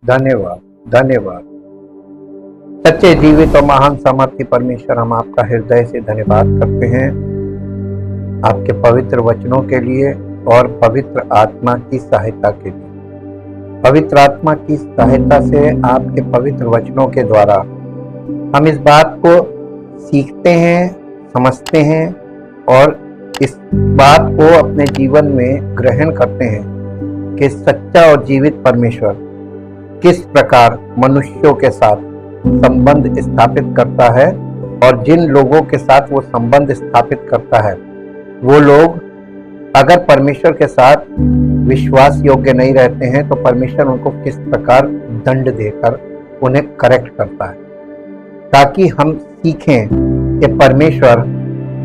धन्यवाद, धन्यवाद। सच्चे जीवित और महान सामर्थ्य परमेश्वर, हम आपका हृदय से धन्यवाद करते हैं आपके पवित्र वचनों के लिए और पवित्र आत्मा की सहायता के लिए। पवित्र आत्मा की सहायता से आपके पवित्र वचनों के द्वारा हम इस बात को सीखते हैं, समझते हैं और इस बात को अपने जीवन में ग्रहण करते हैं कि सच्चा और जीवित परमेश्वर किस प्रकार मनुष्यों के साथ संबंध स्थापित करता है, और जिन लोगों के साथ वो संबंध स्थापित करता है वो लोग अगर परमेश्वर के साथ विश्वास योग्य नहीं रहते हैं तो परमेश्वर उनको किस प्रकार दंड देकर उन्हें करेक्ट करता है, ताकि हम सीखें कि परमेश्वर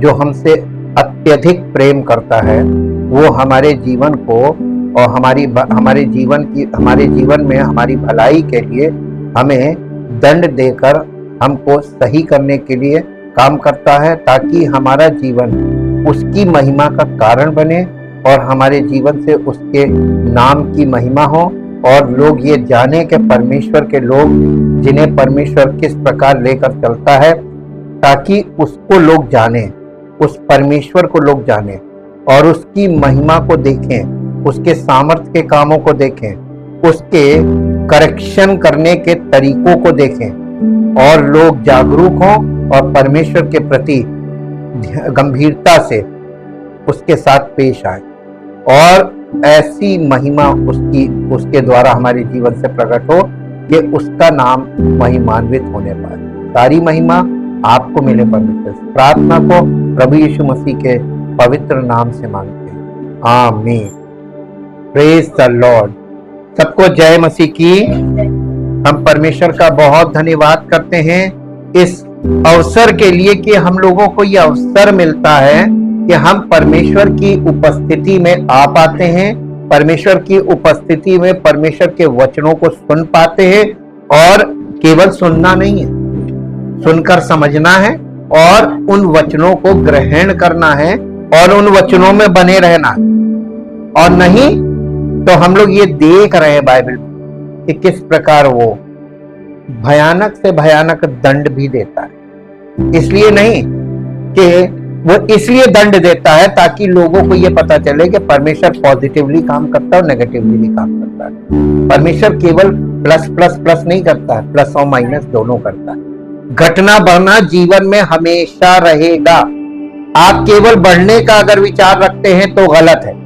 जो हमसे अत्यधिक प्रेम करता है वो हमारे जीवन को और हमारे जीवन में हमारी भलाई के लिए हमें दंड देकर हमको सही करने के लिए काम करता है, ताकि हमारा जीवन उसकी महिमा का कारण बने और हमारे जीवन से उसके नाम की महिमा हो और लोग ये जाने कि परमेश्वर के लोग जिन्हें परमेश्वर किस प्रकार लेकर चलता है, ताकि उसको लोग जाने, उस परमेश्वर को लोग जाने और उसकी महिमा को देखें, उसके सामर्थ्य के कामों को देखें, उसके करेक्शन करने के तरीकों को देखें और लोग जागरूक हों और परमेश्वर के प्रति गंभीरता से उसके साथ पेश आए और ऐसी महिमा उसके द्वारा हमारे जीवन से प्रकट हो कि उसका नाम महिमान्वित होने पाए। सारी महिमा आपको मिले परमेश्वर। प्रार्थना को प्रभु यीशु मसीह के पवित्र नाम से मांगते हैं, आमीन। Praise the Lord. सबको जय मसीह की। हम परमेश्वर का बहुत धन्यवाद करते हैं इस अवसर के लिए कि हम लोगों को यह अवसर मिलता है कि हम परमेश्वर की उपस्थिति में आ पाते हैं, परमेश्वर की उपस्थिति में परमेश्वर के वचनों को सुन पाते हैं, और केवल सुनना नहीं है, सुनकर समझना है और उन वचनों को ग्रहण करना है और उन वचनों में बने रहना है। और नहीं तो हम लोग ये देख रहे हैं बाइबल कि किस प्रकार वो भयानक से भयानक दंड भी देता है। इसलिए नहीं कि वो इसलिए दंड देता है ताकि लोगों को ये पता चले कि परमेश्वर पॉजिटिवली काम करता है और नेगेटिवली भी काम करता है। परमेश्वर केवल प्लस प्लस प्लस नहीं करता है, प्लस और माइनस दोनों करता है। घटना बढ़ना जीवन में हमेशा रहेगा। आप केवल बढ़ने का अगर विचार रखते हैं तो गलत है।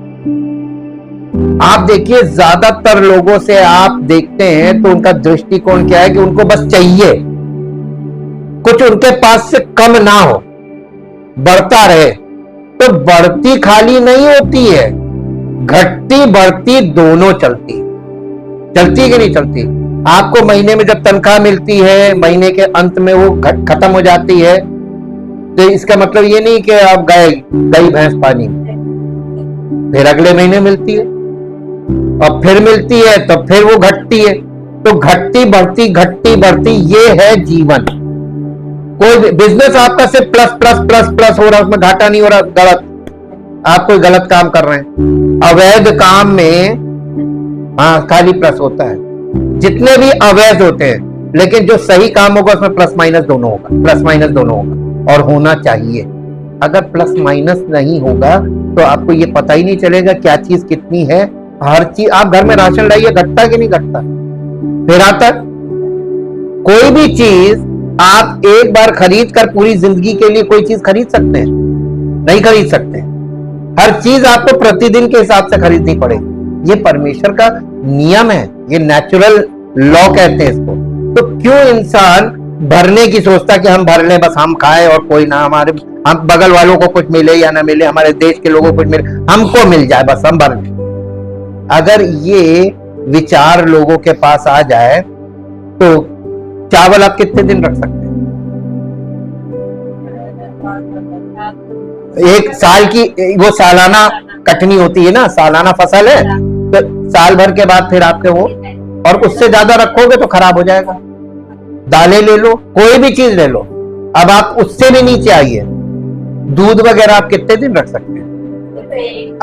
आप देखिए ज्यादातर लोगों से आप देखते हैं तो उनका दृष्टिकोण क्या है कि उनको बस चाहिए कुछ उनके पास से कम ना हो, बढ़ता रहे। तो बढ़ती खाली नहीं होती है, घटती बढ़ती दोनों चलती कि नहीं चलती। आपको महीने में जब तनख्वाह मिलती है, महीने के अंत में वो खत्म हो जाती है, तो इसका मतलब ये नहीं कि आप गई भैंस पानी में, फिर अगले महीने मिलती है और फिर मिलती है तो फिर वो घटती है। तो घटती बढ़ती ये है जीवन। कोई बिजनेस आपका सिर्फ प्लस प्लस प्लस प्लस हो रहा है, उसमें घाटा नहीं हो रहा, गलत। आप कोई गलत काम कर रहे हैं। अवैध काम में खाली प्लस होता है, जितने भी अवैध होते हैं, लेकिन जो सही काम होगा उसमें प्लस माइनस दोनों होगा और होना चाहिए। अगर प्लस माइनस नहीं होगा तो आपको ये पता ही नहीं चलेगा क्या चीज कितनी है। हर चीज आप घर में राशन लाइए, घटता कि नहीं घटता, फिर आता। कोई भी चीज आप एक बार खरीद कर पूरी जिंदगी के लिए कोई चीज खरीद सकते हैं? नहीं खरीद सकते। हर चीज आपको प्रतिदिन के हिसाब से खरीदनी पड़ेगी। ये परमेश्वर का नियम है, ये नेचुरल लॉ कहते हैं इसको। तो क्यों इंसान भरने की सोचता कि हम भर लें, बस हम खाएं और कोई ना, हम बगल वालों को कुछ मिले या ना मिले, हमारे देश के लोगों को कुछ मिले, हमको मिल जाए, बस हम भर लें। अगर ये विचार लोगों के पास आ जाए तो चावल आप कितने दिन रख सकते हैं? एक साल की वो सालाना कटनी होती है ना, सालाना फसल है, तो साल भर के बाद फिर आपके वो, और उससे ज्यादा रखोगे तो खराब हो जाएगा। दालें ले लो, कोई भी चीज ले लो, अब आप उससे भी नीचे आइए, दूध वगैरह आप कितने दिन रख सकते हैं?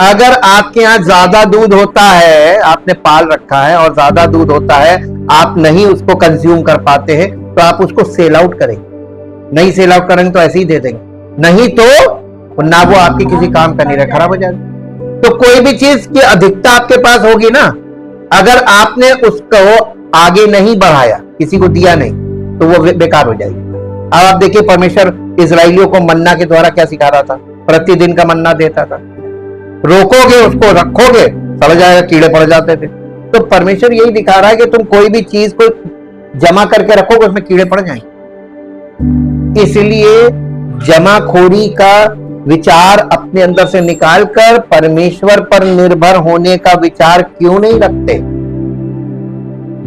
अगर आपके यहाँ ज्यादा दूध होता है, आपने पाल रखा है और ज्यादा दूध होता है, आप नहीं उसको कंज्यूम कर पाते हैं तो आप उसको सेल आउट करेंगे, नहीं सेल आउट करेंगे तो ऐसे ही दे देंगे, नहीं तो ना वो आपकी किसी काम का नहीं रहे, खराब हो जाएगा। तो कोई भी चीज की अधिकता आपके पास होगी ना, अगर आपने उसको आगे नहीं बढ़ाया, किसी को दिया नहीं, तो वो बेकार हो जाएगी। अब आप देखिए परमेश्वर इजराइलियों को मन्ना के द्वारा क्या सिखा रहा था, प्रतिदिन का मन्ना देता था। रोकोगे उसको, रखोगे, सड़ जाएगा, कीड़े पड़ जाते थे। तो परमेश्वर यही दिखा रहा है कि तुम कोई भी चीज को जमा करके रखोगे उसमें कीड़े पड़ जाएंगे। इसलिए जमाखोरी का विचार अपने अंदर से निकालकर परमेश्वर पर निर्भर होने का विचार क्यों नहीं रखते।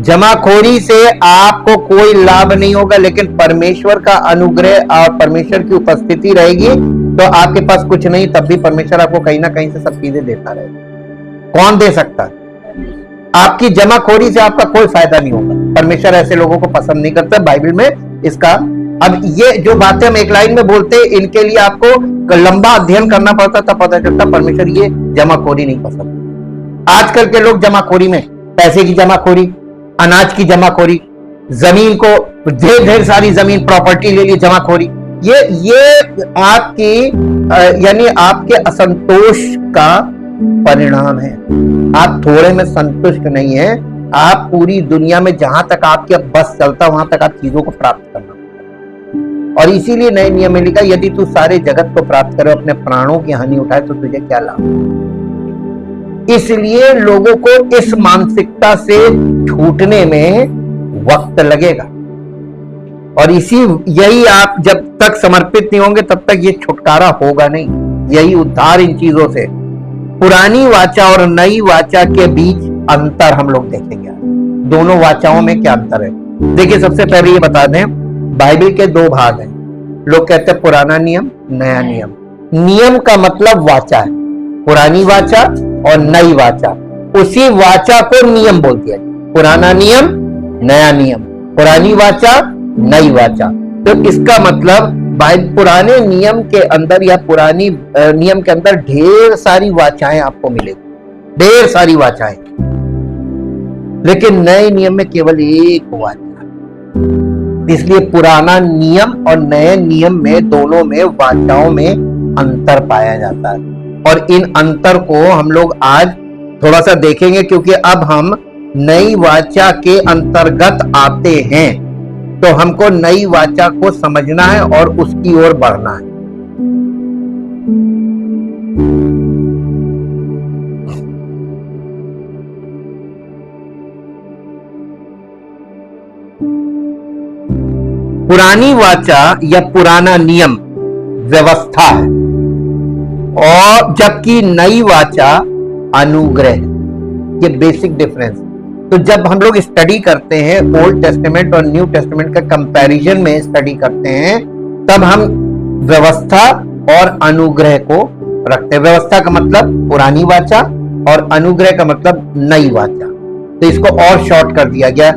जमाखोरी से आपको कोई लाभ नहीं होगा, लेकिन परमेश्वर का अनुग्रह और परमेश्वर की उपस्थिति रहेगी तो आपके पास कुछ नहीं, तब भी परमेश्वर आपको कहीं ना कहीं से सब चीजें देता रहेगा। कौन दे सकता है? आपकी जमाखोरी से आपका कोई फायदा नहीं होगा। परमेश्वर ऐसे लोगों को पसंद नहीं करता। बाइबल में इसका, अब ये जो बातें हम एक लाइन में बोलते हैं, इनके लिए आपको लंबा अध्ययन करना पड़ता, तब पता चलता परमेश्वर ये जमाखोरी नहीं पसंद। आजकल के लोग जमाखोरी में पैसे की जमाखोरी, अनाज की जमाखोरी, जमीन को ढेर सारी जमीन प्रॉपर्टी ले ली, जमाखोरी, ये आपकी यानी आपके असंतोष का परिणाम है। आप थोड़े में संतुष्ट नहीं है, आप पूरी दुनिया में जहां तक आपके बस चलता वहां तक आप चीजों को प्राप्त करना। और इसीलिए नए नियम में लिखा, यदि तू सारे जगत को प्राप्त करे अपने प्राणों की हानि उठाए तो तुझे क्या लाभ। इसलिए लोगों को इस मानसिकता से छूटने में वक्त लगेगा, और यही आप जब तक समर्पित नहीं होंगे तब तक ये छुटकारा होगा नहीं। यही उद्धार इन चीजों से। पुरानी वाचा और नई वाचा के बीच अंतर हम लोग देखेंगे। दोनों वाचाओं में क्या अंतर है? देखिए, सबसे पहले ये बता दें, बाइबल के दो भाग हैं। लोग कहते हैं पुराना नियम, नया नियम। नियम का मतलब वाचा है, पुरानी वाचा और नई वाचा। उसी वाचा को नियम बोलती है। पुराना नियम, नया नियम, पुरानी वाचा, नई वाचा। तो इसका मतलब पुराने नियम के अंदर या पुरानी नियम के अंदर ढेर सारी वाचाएं आपको मिलेगी, ढेर सारी वाचाएं, लेकिन नए नियम में केवल एक वाचा। इसलिए पुराना नियम और नए नियम में दोनों में वाचाओं में अंतर पाया जाता है। और इन अंतर को हम लोग आज थोड़ा सा देखेंगे, क्योंकि अब हम नई वाचा के अंतर्गत आते हैं, तो हमको नई वाचा को समझना है और उसकी ओर बढ़ना है। पुरानी वाचा या पुराना नियम व्यवस्था है, और जबकि नई वाचा अनुग्रह। ये बेसिक डिफरेंस। तो जब हम लोग स्टडी करते हैं ओल्ड टेस्टामेंट और न्यू टेस्टामेंट का कंपैरिजन में स्टडी करते हैं, तब हम व्यवस्था और अनुग्रह को रखते हैं। व्यवस्था का मतलब पुरानी वाचा और अनुग्रह का मतलब नई वाचा। तो इसको और शॉर्ट कर दिया गया,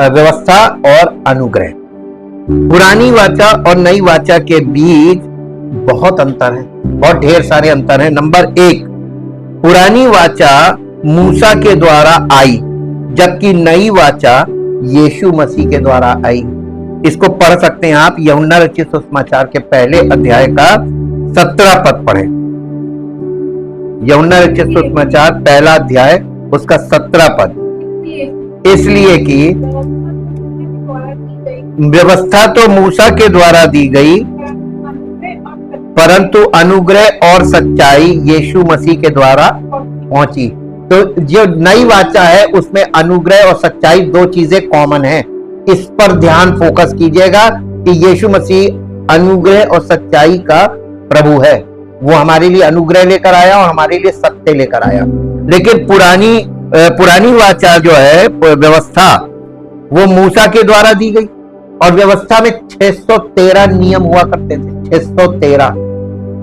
व्यवस्था और अनुग्रह। पुरानी वाचा और नई वाचा के बीच बहुत अंतर है, बहुत ढेर सारे अंतर है। नंबर एक, पुरानी वाचा मूसा के द्वारा आई, जबकि नई वाचा यीशु मसीह के द्वारा आई। इसको पढ़ सकते हैं आप, यूहन्ना रचित सुसमाचार के पहले अध्याय का 17 पद पढ़े। यूहन्ना रचित सुसमाचार पहला अध्याय उसका 17 पद। इसलिए कि व्यवस्था तो मूसा के द्वारा दी गई, परंतु अनुग्रह और सच्चाई यीशु मसीह के द्वारा पहुंची। तो जो नई वाचा है उसमें अनुग्रह और सच्चाई दो चीजें कॉमन है। इस पर ध्यान फोकस कीजिएगा कि यीशु मसीह अनुग्रह और सच्चाई का प्रभु है। वो हमारे लिए अनुग्रह लेकर आया और हमारे लिए सत्य लेकर आया। लेकिन पुरानी वाचा जो है व्यवस्था, वो मूसा के द्वारा दी गई, और व्यवस्था में 613 नियम हुआ करते थे, 613,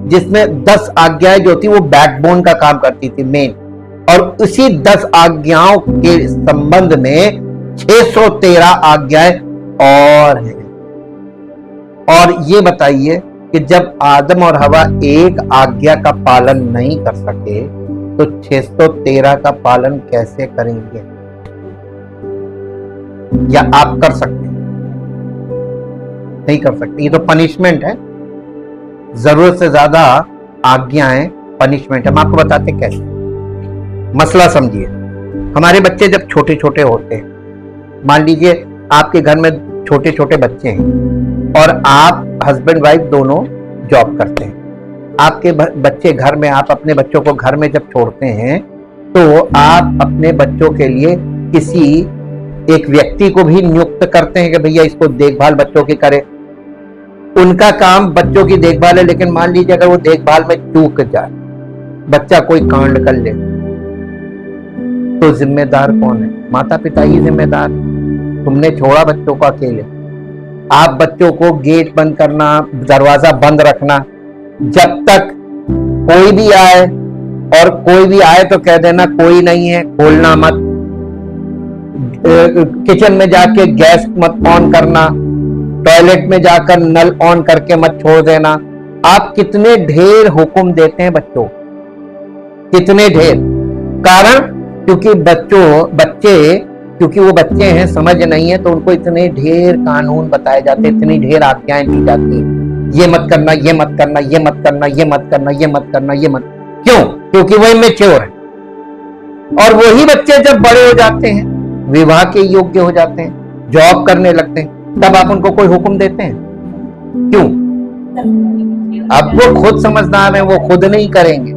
जिसमें 10 आज्ञाएं जो थी वो बैकबोन का काम करती थी, मेन। और उसी 10 आज्ञाओं के संबंध में 613 आज्ञाएं और हैं। और ये बताइए कि जब आदम और हवा एक आज्ञा का पालन नहीं कर सके तो 613 का पालन कैसे करेंगे? या आप कर सकते हैं? नहीं कर सकते। ये तो पनिशमेंट है, जरूरत से ज्यादा आज्ञाएं पनिशमेंट है। हम आपको बताते कैसे, मसला समझिए। हमारे बच्चे जब छोटे छोटे होते हैं, मान लीजिए आपके घर में छोटे छोटे बच्चे हैं और आप हस्बैंड वाइफ दोनों जॉब करते हैं। आपके बच्चे घर में, आप अपने बच्चों को घर में जब छोड़ते हैं तो आप अपने बच्चों के लिए किसी एक व्यक्ति को भी नियुक्त करते हैं कि भैया इसको देखभाल बच्चों की करे। उनका काम बच्चों की देखभाल है, लेकिन मान लीजिए अगर वो देखभाल में चूक जाए, बच्चा कोई कांड कर ले, तो जिम्मेदार कौन है? माता पिता ही जिम्मेदार। तुमने छोड़ा बच्चों को अकेले। आप बच्चों को गेट बंद करना, दरवाजा बंद रखना, जब तक कोई भी आए, और कोई भी आए तो कह देना कोई नहीं है, खोलना मत। किचन में जाके गैस मत ऑन करना, टॉयलेट में जाकर नल ऑन करके मत छोड़ देना। आप कितने ढेर हुक्म देते हैं बच्चों, कितने ढेर। कारण क्योंकि वो बच्चे हैं, समझ नहीं है, तो उनको इतने ढेर कानून बताए जाते, इतनी ढेर आज्ञाएं दी जाती है। ये मत करना, ये मत करना, ये मत करना, ये मत करना, ये मत करना, ये मत। क्यों? क्योंकि वो इमेच्योर है। और वही बच्चे जब बड़े हो जाते हैं, विवाह के योग्य हो जाते हैं, जॉब करने लगते हैं, तब आप उनको कोई हुक्म देते हैं? क्यों? अब वो खुद समझदार है, वो खुद नहीं करेंगे।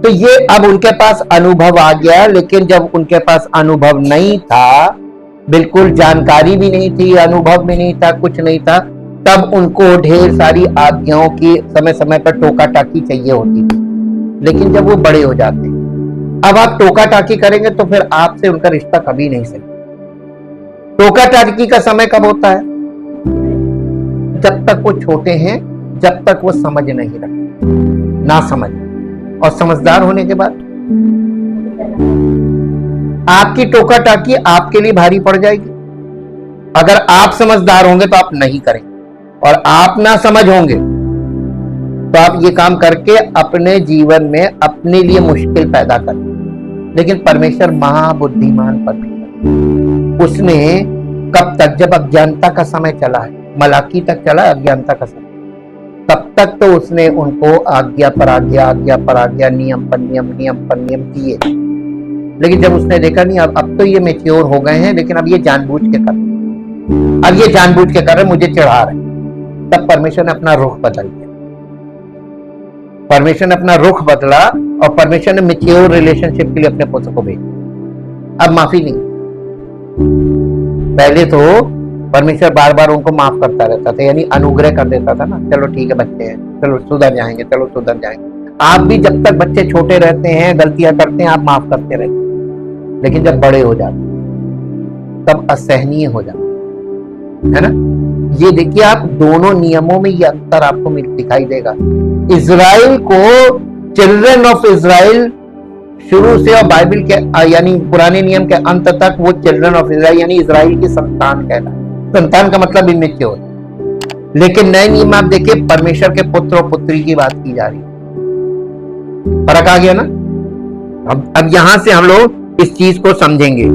तो ये अब उनके पास अनुभव आ गया, लेकिन जब उनके पास अनुभव नहीं था, बिल्कुल जानकारी भी नहीं थी, अनुभव भी नहीं था, कुछ नहीं था, तब उनको ढेर सारी आज्ञाओं की समय समय पर टोका टाकी चाहिए होती थी। लेकिन जब वो बड़े हो जाते हैं, अब आप टोका टाकी करेंगे तो फिर आपसे उनका रिश्ता कभी नहीं सही। टोका टाकी का समय कब होता है? जब तक वो छोटे हैं, जब तक वो समझ नहीं रखते, ना समझ। और समझदार होने के बाद आपकी टोका टाकी आपके लिए भारी पड़ जाएगी। अगर आप समझदार होंगे तो आप नहीं करेंगे, और आप ना समझ होंगे तो आप ये काम करके अपने जीवन में अपने लिए मुश्किल पैदा करें। लेकिन परमेश्वर महाबुद्धिमान परमेश्वर, उसने कब तक, जब अज्ञानता का समय चला है, मलाकी तक चला अज्ञानता का समय, तब तक तो उसने उनको आज्ञा पर आज्ञा, आज्ञा पर आज्ञा, नियम पर नियम, नियम पर नियम किए। लेकिन जब उसने देखा नहीं, अब तो ये मैच्योर हो गए हैं, लेकिन अब ये जानबूझ के कर रहे, मुझे चढ़ा रहे, तब परमेश्वर ने अपना रुख बदल दिया। परमेश्वर ने अपना रुख बदला और परमेश्वर ने मैच्योर रिलेशनशिप के लिए अपने पुत्र को भेजा। अब माफी नहीं। पहले तो परमेश्वर बार बार उनको माफ करता रहता था, यानी अनुग्रह कर देता था ना, चलो ठीक है बच्चे हैं, चलो सुधर जाएंगे, चलो सुधर जाएंगे। आप भी जब तक बच्चे छोटे रहते हैं, गलतियां करते हैं, आप माफ करते रहते हैं। लेकिन जब बड़े हो जाते तब असहनीय हो जाते, है ना। ये देखिए, आप दोनों नियमों में ये अंतर आपको दिखाई देगा। इजराइल को, चिल्ड्रन ऑफ इजराइल शुरू से और बाइबल के यानी पुराने नियम के अंत तक वो चिल्ड्रन ऑफ इजराइल यानी इजराइल की संतान कहलाए। संतान का मतलब इमेच्योर। लेकिन नए नियम आप देखिए, परमेश्वर के पुत्र और पुत्री की बात की जा रही है। फर्क आ गया ना। अब यहां से हम लोग इस चीज को समझेंगे।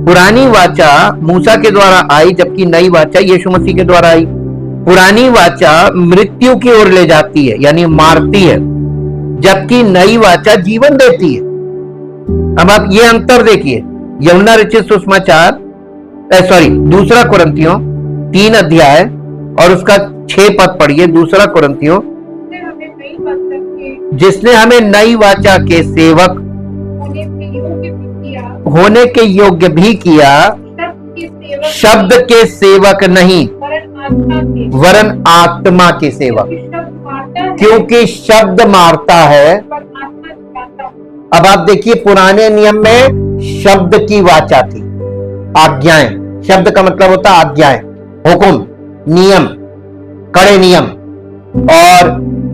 पुरानी वाचा मूसा के द्वारा आई, जबकि नई वाचा यीशु मसीह के द्वारा आई। पुरानी वाचा मृत्यु की ओर ले जाती है, यानी मारती है, जबकि नई वाचा जीवन देती है। अब आप ये अंतर देखिए। यूहन्ना रचित सुसमाचार, दूसरा कुरिन्थियों 3 अध्याय और उसका 6 पद पढ़िए। दूसरा कुरिन्थियों, जिसने हमें नई वाचा के सेवक होने के योग्य भी किया, शब्द के सेवक नहीं वरन आत्मा के सेवक, क्योंकि शब्द मारता है। अब आप देखिए, पुराने नियम में शब्द की वाचा थी, आज्ञाएं। शब्द का मतलब होता है आज्ञाएं, हुक्म, नियम, कड़े नियम। और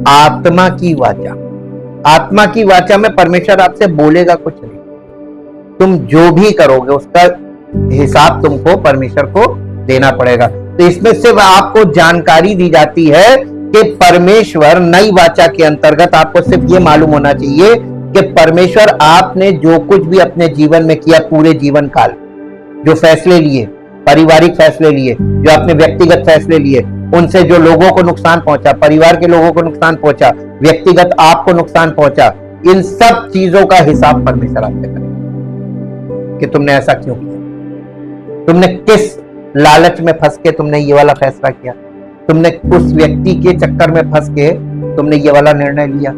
आत्मा की वाचा, आत्मा की वाचा में परमेश्वर आपसे बोलेगा कुछ नहीं, तुम जो भी करोगे उसका हिसाब तुमको परमेश्वर को देना पड़ेगा। तो इसमें सिर्फ आपको जानकारी दी जाती है कि परमेश्वर नई वाचा के अंतर्गत आपको सिर्फ ये मालूम होना चाहिए कि परमेश्वर आपने जो कुछ भी अपने जीवन में किया, पूरे जीवन काल जो फैसले लिए, पारिवारिक फैसले लिए, जो आपने व्यक्तिगत फैसले लिए, उनसे जो लोगों को नुकसान पहुंचा, परिवार के लोगों को नुकसान पहुंचा, व्यक्तिगत आपको नुकसान पहुंचा, इन सब चीजों का हिसाब परमेश्वर आपसे करेगा कि तुमने ऐसा क्यों किया, तुमने किस लालच में फंस के तुमने ये वाला फैसला किया, तुमने उस व्यक्ति के चक्कर में फंस के तुमने ये वाला निर्णय लिया।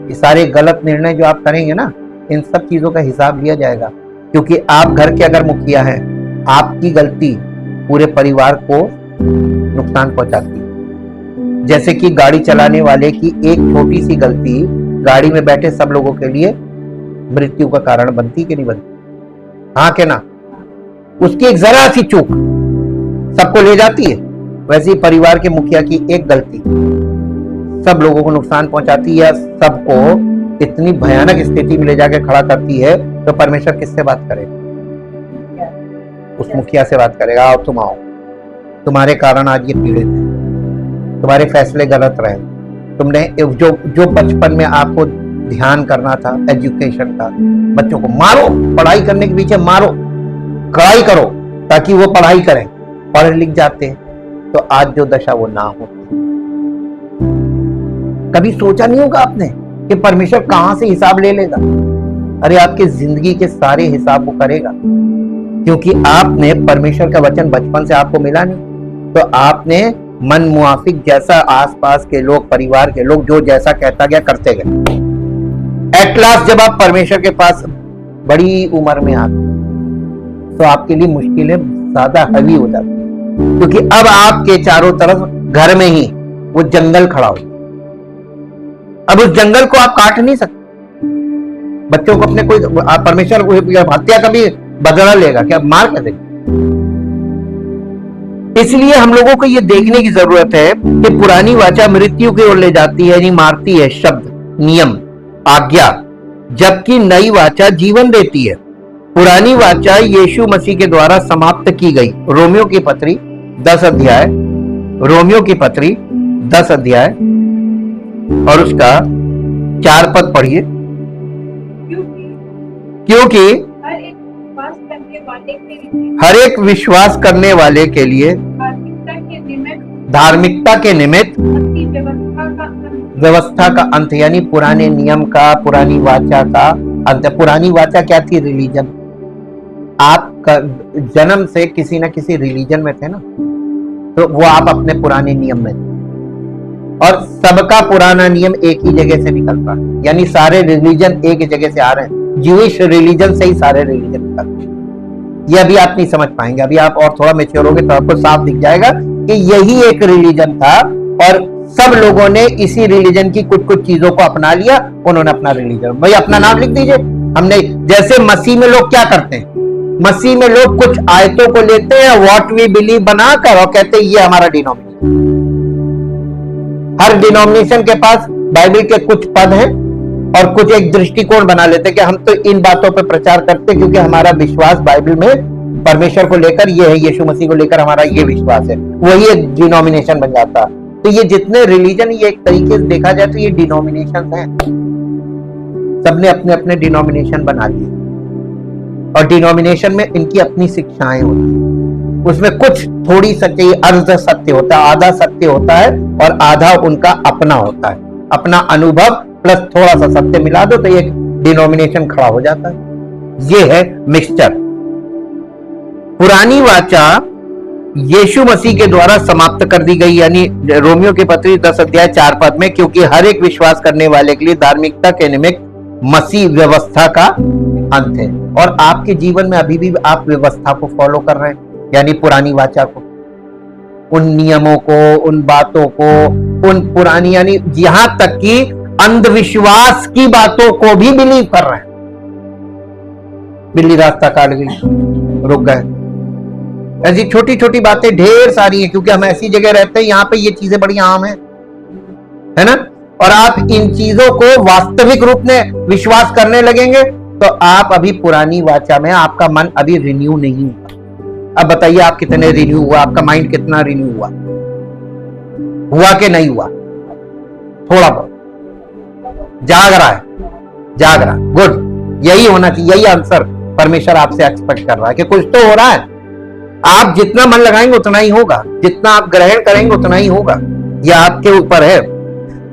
ये सारे गलत निर्णय जो आप करेंगे ना, इन सब चीजों का हिसाब लिया जाएगा, क्योंकि आप घर के अगर मुखिया हैं, आपकी गलती पूरे परिवार को नुकसान पहुंचाती है। जैसे कि गाड़ी चलाने वाले की एक छोटी सी गलती गाड़ी में बैठे सब लोगों के लिए मृत्यु का कारण बनती कि नहीं बनती? हाँ के ना? उसकी एक जरा सी चूक सबको ले जाती है। वैसे ही परिवार के मुखिया की एक गलती सब लोगों को नुकसान पहुंचाती है, सबको इतनी भयानक स्थिति में ले जाके खड़ा करती है। तो परमेश्वर किससे बात करेगा? उस मुखिया से बात करेगा, आओ तुम आओ, तुम्हारे कारण आज ये पीड़ित है, तुम्हारे फैसले गलत रहे, तुमने जो बचपन में आपको ध्यान करना था एजुकेशन का, बच्चों को मारो, पढ़ाई करने के पीछे मारो, कड़ाई करो ताकि वो पढ़ाई करें, पढ़ लिख जाते तो आज जो दशा वो ना हो। कभी सोचा नहीं होगा आपने कि परमेश्वर कहां से हिसाब ले लेगा? अरे आपकी जिंदगी के सारे हिसाब वो करेगा, क्योंकि आपने परमेश्वर का वचन बचपन से आपको मिला नहीं, तो आपने मन मुआफिक जैसा आसपास के लोग, परिवार के लोग जो जैसा कहता गया करते गए। एट लास्ट जब आप परमेश्वर के पास बड़ी उम्र में आते तो आपके लिए मुश्किलें ज्यादा हैवी हो जाती है, क्योंकि अब आपके चारों तरफ घर में ही वो जंगल खड़ा हो। अब उस जंगल को आप काट नहीं सकते। बच्चों को अपने कोई परमेश्वर को हत्या का भी बदला लेगा क्या? मार कर देगा। इसलिए हम लोगों को यह देखने की जरूरत है कि पुरानी वाचा मृत्यु की ओर ले जाती है, यानी मारती है, शब्द, नियम, आज्ञा, जबकि नई वाचा जीवन देती है। पुरानी वाचा यीशु मसीह के द्वारा समाप्त की गई। रोमियो की पत्री 10 अध्याय, रोमियो की पत्री 10 अध्याय और उसका 4 पद पढ़िए। क्योंकि हर एक विश्वास करने वाले के लिए धार्मिकता के निमित्त व्यवस्था का अंत, यानी पुराने नियम का, पुरानी वाचा का अंत। पुरानी वाचा क्या थी? रिलीजन। आप जन्म से किसी न किसी रिलीजन में थे ना, तो वो आप अपने पुराने नियम में थे, और सबका पुराना नियम एक ही जगह से निकलता है, यानी सारे रिलीजन एक ही जगह से आ रहे हैं। ज्यूइश रिलीजन से ही सारे रिलीजन निकलते हैं। ये अभी आप नहीं समझ पाएंगे, अभी आप और थोड़ा मैच्योर होगे तो आपको साफ दिख जाएगा कि यही एक रिलीजन था, और सब लोगों ने इसी रिलीजन की कुछ कुछ चीजों को अपना लिया, उन्होंने अपना रिलीजन। भाई अपना नाम लिख दीजिए। हमने जैसे मसीह में लोग क्या करते हैं, मसीह में लोग कुछ आयतों को लेते हैं, व्हाट वी बिलीव बनाकर, और कहते हैं ये हमारा डिनोमिनेशन। हर डिनोमिनेशन के पास बाइबल के कुछ पद हैं और कुछ एक दृष्टिकोण बना लेते हैं कि हम तो इन बातों पर प्रचार करते हैं क्योंकि हमारा विश्वास बाइबल में परमेश्वर को लेकर ये है, यीशु मसीह को लेकर हमारा ये विश्वास है, वही एक डिनोमिनेशन बन जाता है। तो ये जितने रिलीजन, ये एक तरीके से देखा जाए तो ये डिनोमिनेशन हैं। सबने अपने अपने डिनोमिनेशन बना लिए, और डिनोमिनेशन में इनकी अपनी शिक्षाएं होती है। उसमें कुछ थोड़ी सच्चाई, अर्ध सत्य होता है, आधा सत्य होता है, और आधा उनका अपना होता है। अपना अनुभव प्लस थोड़ा सा सत्य मिला दो तो एक डिनोमिनेशन खड़ा हो जाता है। ये है मिक्सचर। पुरानी वाचा यीशु मसीह के द्वारा समाप्त कर दी गई, यानी रोमियो की पत्री 10 अध्याय 4 पद में, क्योंकि हर एक विश्वास करने वाले के लिए धार्मिकता के निमित्त मसीह व्यवस्था का अंत है। और आपके जीवन में अभी भी आप व्यवस्था को फॉलो कर रहे हैं, यानी पुरानी वाचा को, उन नियमों को, उन बातों को, उन पुरानी, यानी यहां तक कि अंधविश्वास की बातों को भी बिलीव कर रहे हैं। बिल्ली रास्ता काट गई, रुक गए, ऐसी छोटी छोटी बातें ढेर सारी हैं, क्योंकि हम ऐसी जगह रहते हैं यहाँ पे ये चीजें बड़ी आम है ना। और आप इन चीजों को वास्तविक रूप में विश्वास करने लगेंगे तो आप अभी पुरानी वाचा में, आपका मन अभी रिन्यू नहीं हुआ। अब बताइए आप कितने रिन्यू हुआ, आपका माइंड कितना रिन्यू हुआ कि नहीं हुआ? थोड़ा बहुत जाग रहा है, जाग रहा। गुड, यही होना चाहिए, यही आंसर परमेश्वर आपसे एक्सपेक्ट कर रहा है कि कुछ तो हो रहा है। आप जितना मन लगाएंगे उतना ही होगा, जितना आप ग्रहण करेंगे उतना ही होगा, यह आपके ऊपर है।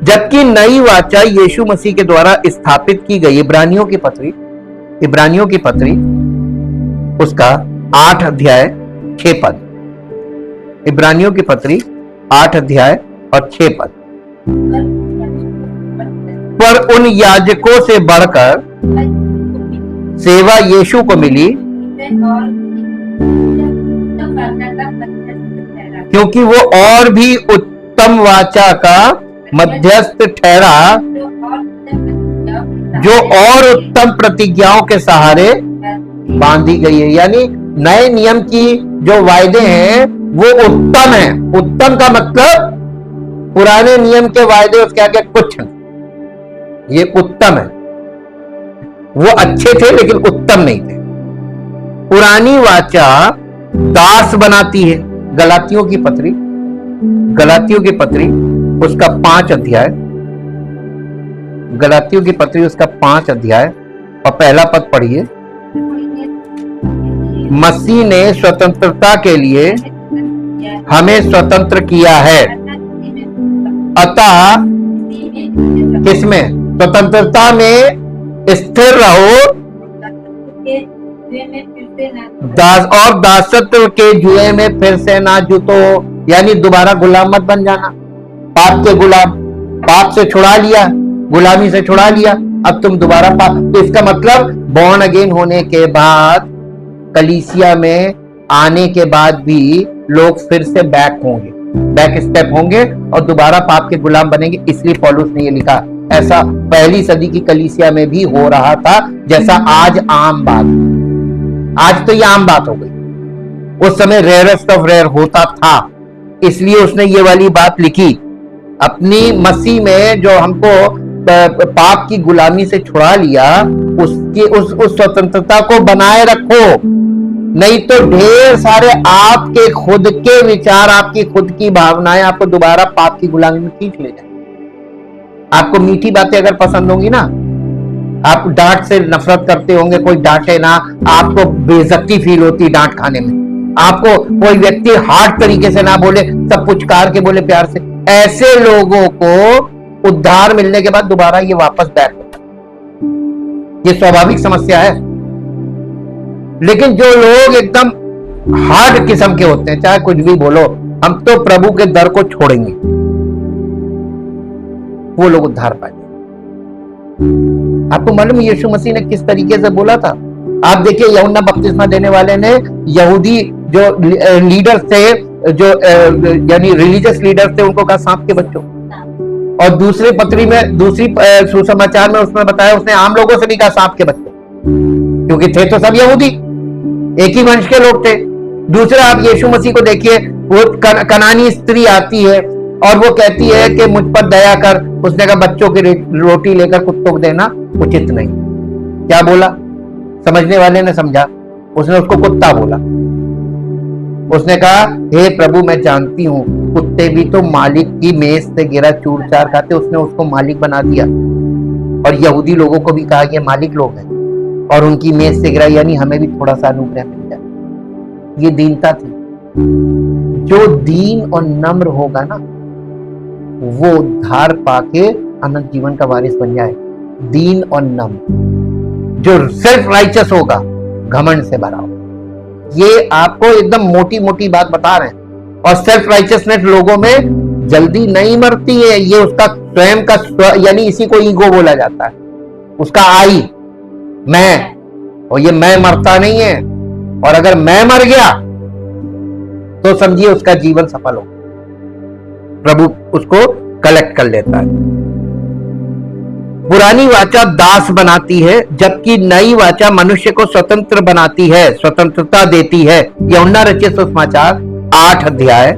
जबकि नई वाचा यीशु मसीह के द्वारा स्थापित की गई, इब्रानियों की पत्री उसका 8 अध्याय 6 पद, इब्रानियों की पत्री 8 अध्याय और 6 पद। पर उन याजकों से बढ़कर सेवा यीशु को मिली, क्योंकि वो और भी उत्तम वाचा का मध्यस्थ ठहरा, जो और उत्तम प्रतिज्ञाओं के सहारे बांधी गई है। यानी नए नियम की जो वायदे हैं वो उत्तम है। उत्तम का मतलब पुराने नियम के वायदे उसके आगे कुछ नहीं, ये उत्तम है। वो अच्छे थे लेकिन उत्तम नहीं थे। पुरानी वाचा दास बनाती है। गलातियों की पत्री उसका 5 अध्याय, गलातियों की पत्री उसका 5 अध्याय और पहला पद पढ़िए। मसीह ने स्वतंत्रता के लिए हमें स्वतंत्र किया है, अतः किसमें? स्वतंत्रता में स्थिर रहो, और दासत्व के जुए में फिर से ना जुटो। यानी दोबारा गुलाम मत बन जाना, पाप के गुलाम। पाप से छुड़ा लिया, गुलामी से छुड़ा लिया, अब तुम दोबारा पाप। तो इसका मतलब बॉर्न अगेन होने के बाद, कलीसिया में आने के बाद भी लोग फिर से बैक स्टेप होंगे और दोबारा पाप के गुलाम बनेंगे। इसलिए पौलुस ने ये लिखा। ऐसा पहली सदी की कलीसिया में भी हो रहा था, जैसा आज आम बात। आज तो ये आम बात हो गई, उस समय रेयरेस्ट ऑफ रेयर होता था। इसलिए उसने ये वाली बात लिखी, अपनी मसीह में जो हमको पाप की गुलामी से छुड़ा लिया, उसकी उस स्वतंत्रता को बनाए रखो। नहीं तो ढेर सारे आपके खुद के विचार, आपकी खुद की भावनाएं आपको दोबारा पाप की गुलामी में खींच ले जाए। आपको मीठी बातें अगर पसंद होंगी ना, आप डांट से नफरत करते होंगे, कोई डांटे ना, आपको बेइज्जती फील होती डांट खाने में। आपको कोई व्यक्ति हार्ड तरीके से ना बोले, सब पुचकार के बोले प्यार से, ऐसे लोगों को उद्धार मिलने के बाद दोबारा ये वापस बैक होता है। ये स्वाभाविक समस्या है। लेकिन जो लोग एकदम हार्ड किस्म के होते हैं, चाहे कुछ भी बोलो, हम तो प्रभु के दर को छोड़ेंगे, वो लोग उद्धार पाएंगे। आपको मालूम यीशु मसीह ने किस तरीके से बोला था? आप देखिए, यूहन्ना बपतिस्मा देने वाले ने यहूदी जो लीडर्स थे, जो यानी रिलीजियस लीडर्स थे, उनको कहा सांप के बच्चों। और दूसरी पत्री में, दूसरी सुसमाचार में उसने बताया, उसने आम लोगों से भी कहा सांप के बच्चों, क्योंकि थे तो सब यहूदी, एक ही वंश के लोग थे। दूसरा, आप यीशु मसीह को देखिए, वो कनानी स्त्री आती है और वो कहती है कि मुझ पर दया कर। उसने कहा बच्चों की रोटी लेकर कुत्तों को देना उचित नहीं। क्या बोला? समझने वाले ने समझा, उसने उसको कुत्ता बोला। उसने कहा, हे प्रभु, मैं जानती हूं कुत्ते भी तो मालिक की मेज से गिरा चूर चार खाते। उसने उसको मालिक बना दिया। और यहूदी लोगों को भी कहा ये मालिक लोग हैं और उनकी मेज से गिरा, यानी हमें भी थोड़ा सा अनुग्रह मिल जाए। ये दीनता थी। जो दीन और नम्र होगा ना, वो उद्धार पाके अनंत जीवन का वारिस बन जाए। दीन और नम्र। जो सेल्फ राइचस होगा, घमंड से भरा होगा। ये आपको एकदम मोटी मोटी बात बता रहे हैं। और सेल्फ राइचसनेस लोगों में जल्दी नहीं मरती है। ये उसका स्वयं का, यानी इसी को ईगो बोला जाता है। उसका आई, मैं, और ये मैं मरता नहीं है। और अगर मैं मर गया तो समझिए उसका जीवन सफल हो, प्रभु उसको कलेक्ट कर लेता है। पुरानी वाचा दास बनाती है, जबकि नई वाचा मनुष्य को स्वतंत्र बनाती है, स्वतंत्रता देती है। यूहन्ना रचित सुसमाचार 8 अध्याय,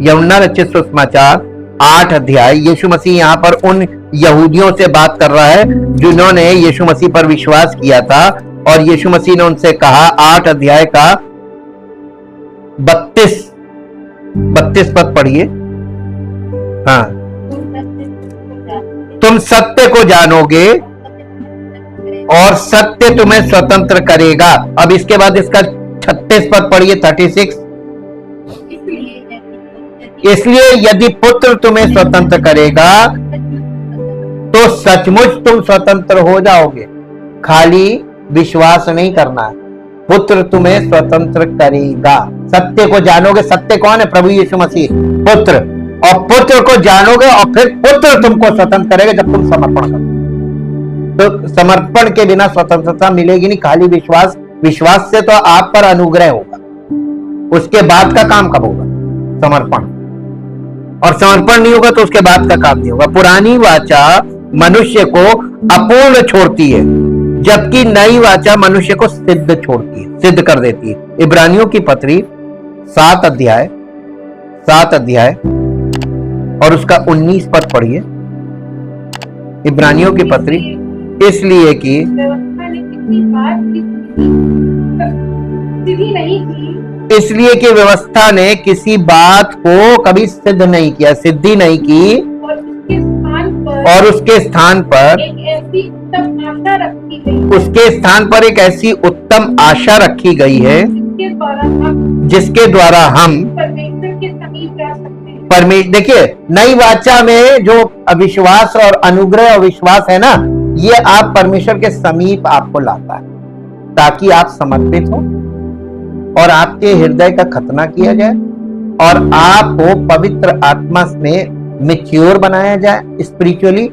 यूहन्ना रचित सुसमाचार 8 अध्याय। यीशु मसीह यहाँ पर उन यहूदियों से बात कर रहा है जिन्होंने यीशु मसीह पर विश्वास किया था। और यीशु मसीह ने उनसे कहा, 8 अध्याय का 32 पद पढ़िए। हाँ, तुम सत्य को जानोगे और सत्य तुम्हें स्वतंत्र करेगा। अब इसके बाद इसका 36 पद पढ़िए, 36। इसलिए यदि पुत्र तुम्हें स्वतंत्र करेगा तो सचमुच तुम स्वतंत्र हो जाओगे। खाली विश्वास नहीं करना है, पुत्र तुम्हें स्वतंत्र करेगा। सत्य को जानोगे, सत्य कौन है? प्रभु यीशु मसीह पुत्र, और पुत्र को जानोगे और फिर पुत्र तुमको स्वतंत्र करेगा जब तुम समर्पण करोगे। तो समर्पण के बिना स्वतंत्रता मिलेगी नहीं, खाली विश्वास। विश्वास से तो आप पर अनुग्रह होगा, उसके बाद का काम कब होगा? समर्पण। और समर्पण नहीं होगा तो उसके बाद का काम नहीं होगा। पुरानी वाचा मनुष्य को अपूर्ण छोड़ती है, जबकि नई वाचा मनुष्य को सिद्ध छोड़ती है, सिद्ध कर देती है। इब्रानियों की पत्री 7 अध्याय और उसका 19 पद पढ़िए। इब्रानियों की पत्री, इसलिए कि व्यवस्था ने किसी बात को कभी सिद्ध नहीं किया, सिद्धि नहीं की, और उसके स्थान पर एक ऐसी उत्तम आशा रखी गई है जिसके द्वारा हम परमेश्वर। देखिए, नई वाचा में जो अविश्वास और अनुग्रह और विश्वास है ना, ये आप परमेश्वर के समीप आपको लाता है ताकि आप समर्पित हो और आपके हृदय का खतना किया जाए और आपको पवित्र आत्मा में मैच्योर बनाया जाए स्पिरिचुअली,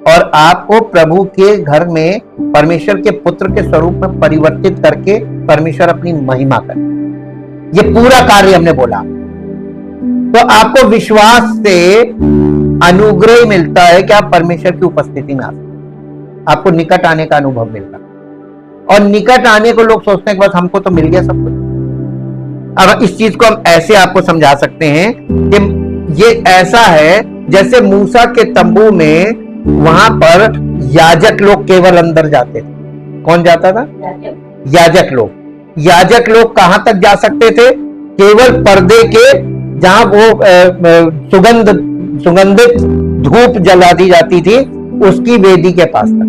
और आपको प्रभु के घर में परमेश्वर के पुत्र के स्वरूप में परिवर्तित करके परमेश्वर अपनी महिमा करे। ये पूरा कार्य हमने बोला। तो आपको विश्वास से अनुग्रह मिलता है कि आप परमेश्वर की उपस्थिति में आ सकते, आपको निकट आने का अनुभव मिलता है। और निकट आने को लोग सोचते हैं कि बस हमको तो मिल गया सब कुछ। अब इस चीज को हम ऐसे आपको समझा सकते हैं कि ये ऐसा है जैसे मूसा के तंबू में, वहां पर याजक लोग केवल अंदर जाते थे। कौन जाता था? याजक लोग। याजक लोग कहां तक जा सकते थे? केवल पर्दे के, जहां वो सुगंधित धूप जला दी जाती थी, उसकी वेदी के पास तक।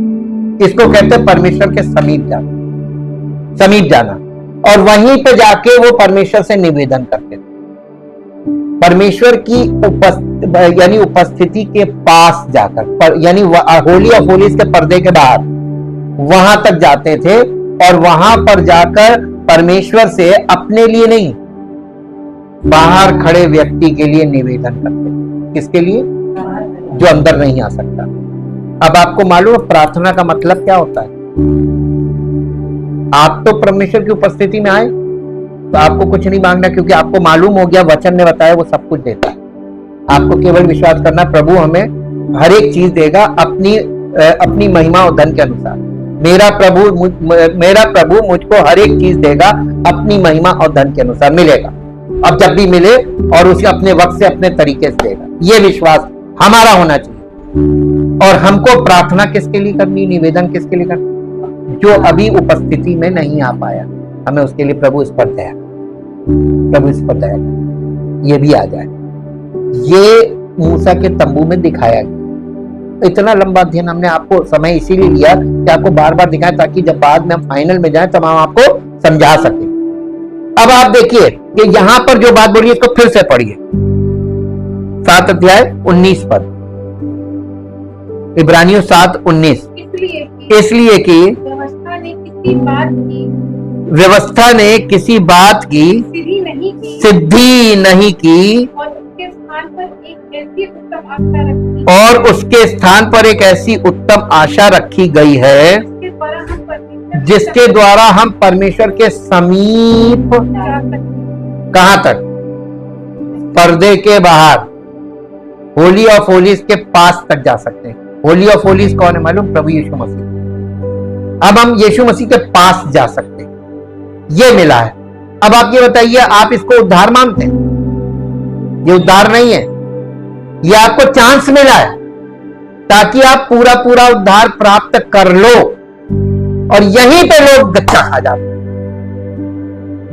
इसको कहते हैं परमेश्वर के समीप जाना। और वहीं पे जाके वो परमेश्वर से निवेदन करते थे। परमेश्वर की उपस्थिति के पास जाकर, यानी होली ऑफ होलीज के पर्दे के बाहर, वहां तक जाते थे और वहां पर जाकर परमेश्वर से अपने लिए नहीं, बाहर खड़े व्यक्ति के लिए निवेदन करते। किसके लिए? जो अंदर नहीं आ सकता। अब आपको मालूम है प्रार्थना का मतलब क्या होता है? आप तो परमेश्वर की उपस्थिति में आए तो आपको कुछ नहीं मांगना, क्योंकि आपको मालूम हो गया, वचन ने बताया वो सब कुछ देता है। आपको केवल विश्वास करना, प्रभु हमें हर एक चीज देगा अपनी महिमा और धन के अनुसार। मेरा प्रभु मुझको हर एक चीज देगा अपनी महिमा और धन के अनुसार, मिलेगा। अब जब भी मिले और उसे अपने वक्त से अपने तरीके से देगा, ये विश्वास हमारा होना चाहिए। और हमको प्रार्थना किसके लिए करनी, निवेदन किसके लिए करनी? जो अभी उपस्थिति में नहीं आ पाया, हमें उसके लिए प्रभु इस पर दया, ये भी आ जाए। ये मूसा के तंबू में दिखाया गया। इतना लंबा अध्ययन हमने आपको समय इसीलिए लिया कि आपको बार बार दिखाएं, ताकि जब बाद में हम फाइनल में जाएं तब हम आपको समझा सकें। अब आप देखिए कि यहां पर जो बात बोली इसको फिर से पढ़िए। 7 अध्याय 19 पद, इब्रानियों 7:19। इसलिए कि व्यवस्था ने किसी बात की सिद्धि नहीं की, और उसके स्थान पर एक ऐसी उत्तम आशा रखी गई है जिसके द्वारा हम परमेश्वर के समीप, कहां तक? पर्दे के बाहर, होली ऑफ होलीज के पास तक जा सकते हैं। होली ऑफ होलीज कौन है मालूम? प्रभु यीशु मसीह। अब हम यीशु मसीह के पास जा सकते हैं, ये मिला है। अब आप ये बताइए, आप इसको उद्धार मानते हैं? ये उद्धार नहीं है, ये आपको चांस मिला है ताकि आप पूरा उद्धार प्राप्त कर लो, और यहीं पे लोग गच्चा खा जाते हैं।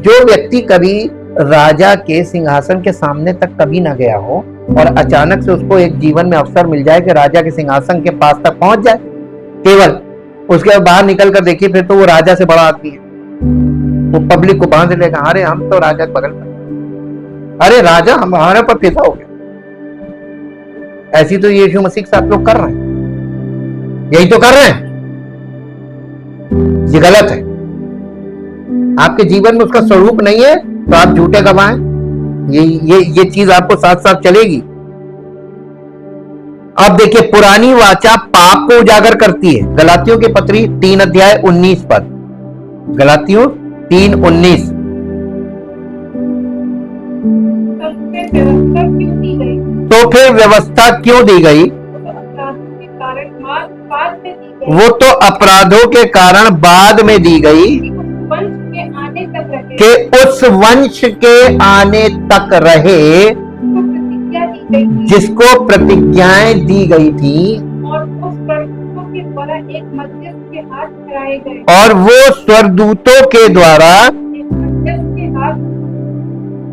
जो व्यक्ति कभी राजा के सिंहासन के सामने तक कभी ना गया हो और अचानक से उसको एक जीवन में अवसर मिल जाए कि राजा के सिंहासन के पास तक पहुंच जाए, केवल उसके बाहर निकल कर देखिए, फिर तो वो राजा से बड़ा आदमी है। वो पब्लिक को बांध लेगा, अरे हम तो राजा के बगल में, अरे राजा हमारे पर फिदा हो गया, ऐसी तो यीशु मसीह के साथ लोग कर रहे हैं, यही तो कर रहे हैं। ये गलत है। आपके जीवन में उसका स्वरूप नहीं है तो आप झूठे गवाहें, ये चीज आपको साथ साथ चलेगी। अब देखिए, पुरानी वाचा पाप को उजागर करती है। गलातियों की पत्री 3 अध्याय 19 पद, गलातियों 3:19। तो फिर व्यवस्था क्यों दी गई? वो तो अपराधों के कारण बाद में दी गई कि उस वंश के आने तक रहे जिसको प्रतिज्ञाएं दी गई थी, और वो स्वर्गदूतों के द्वारा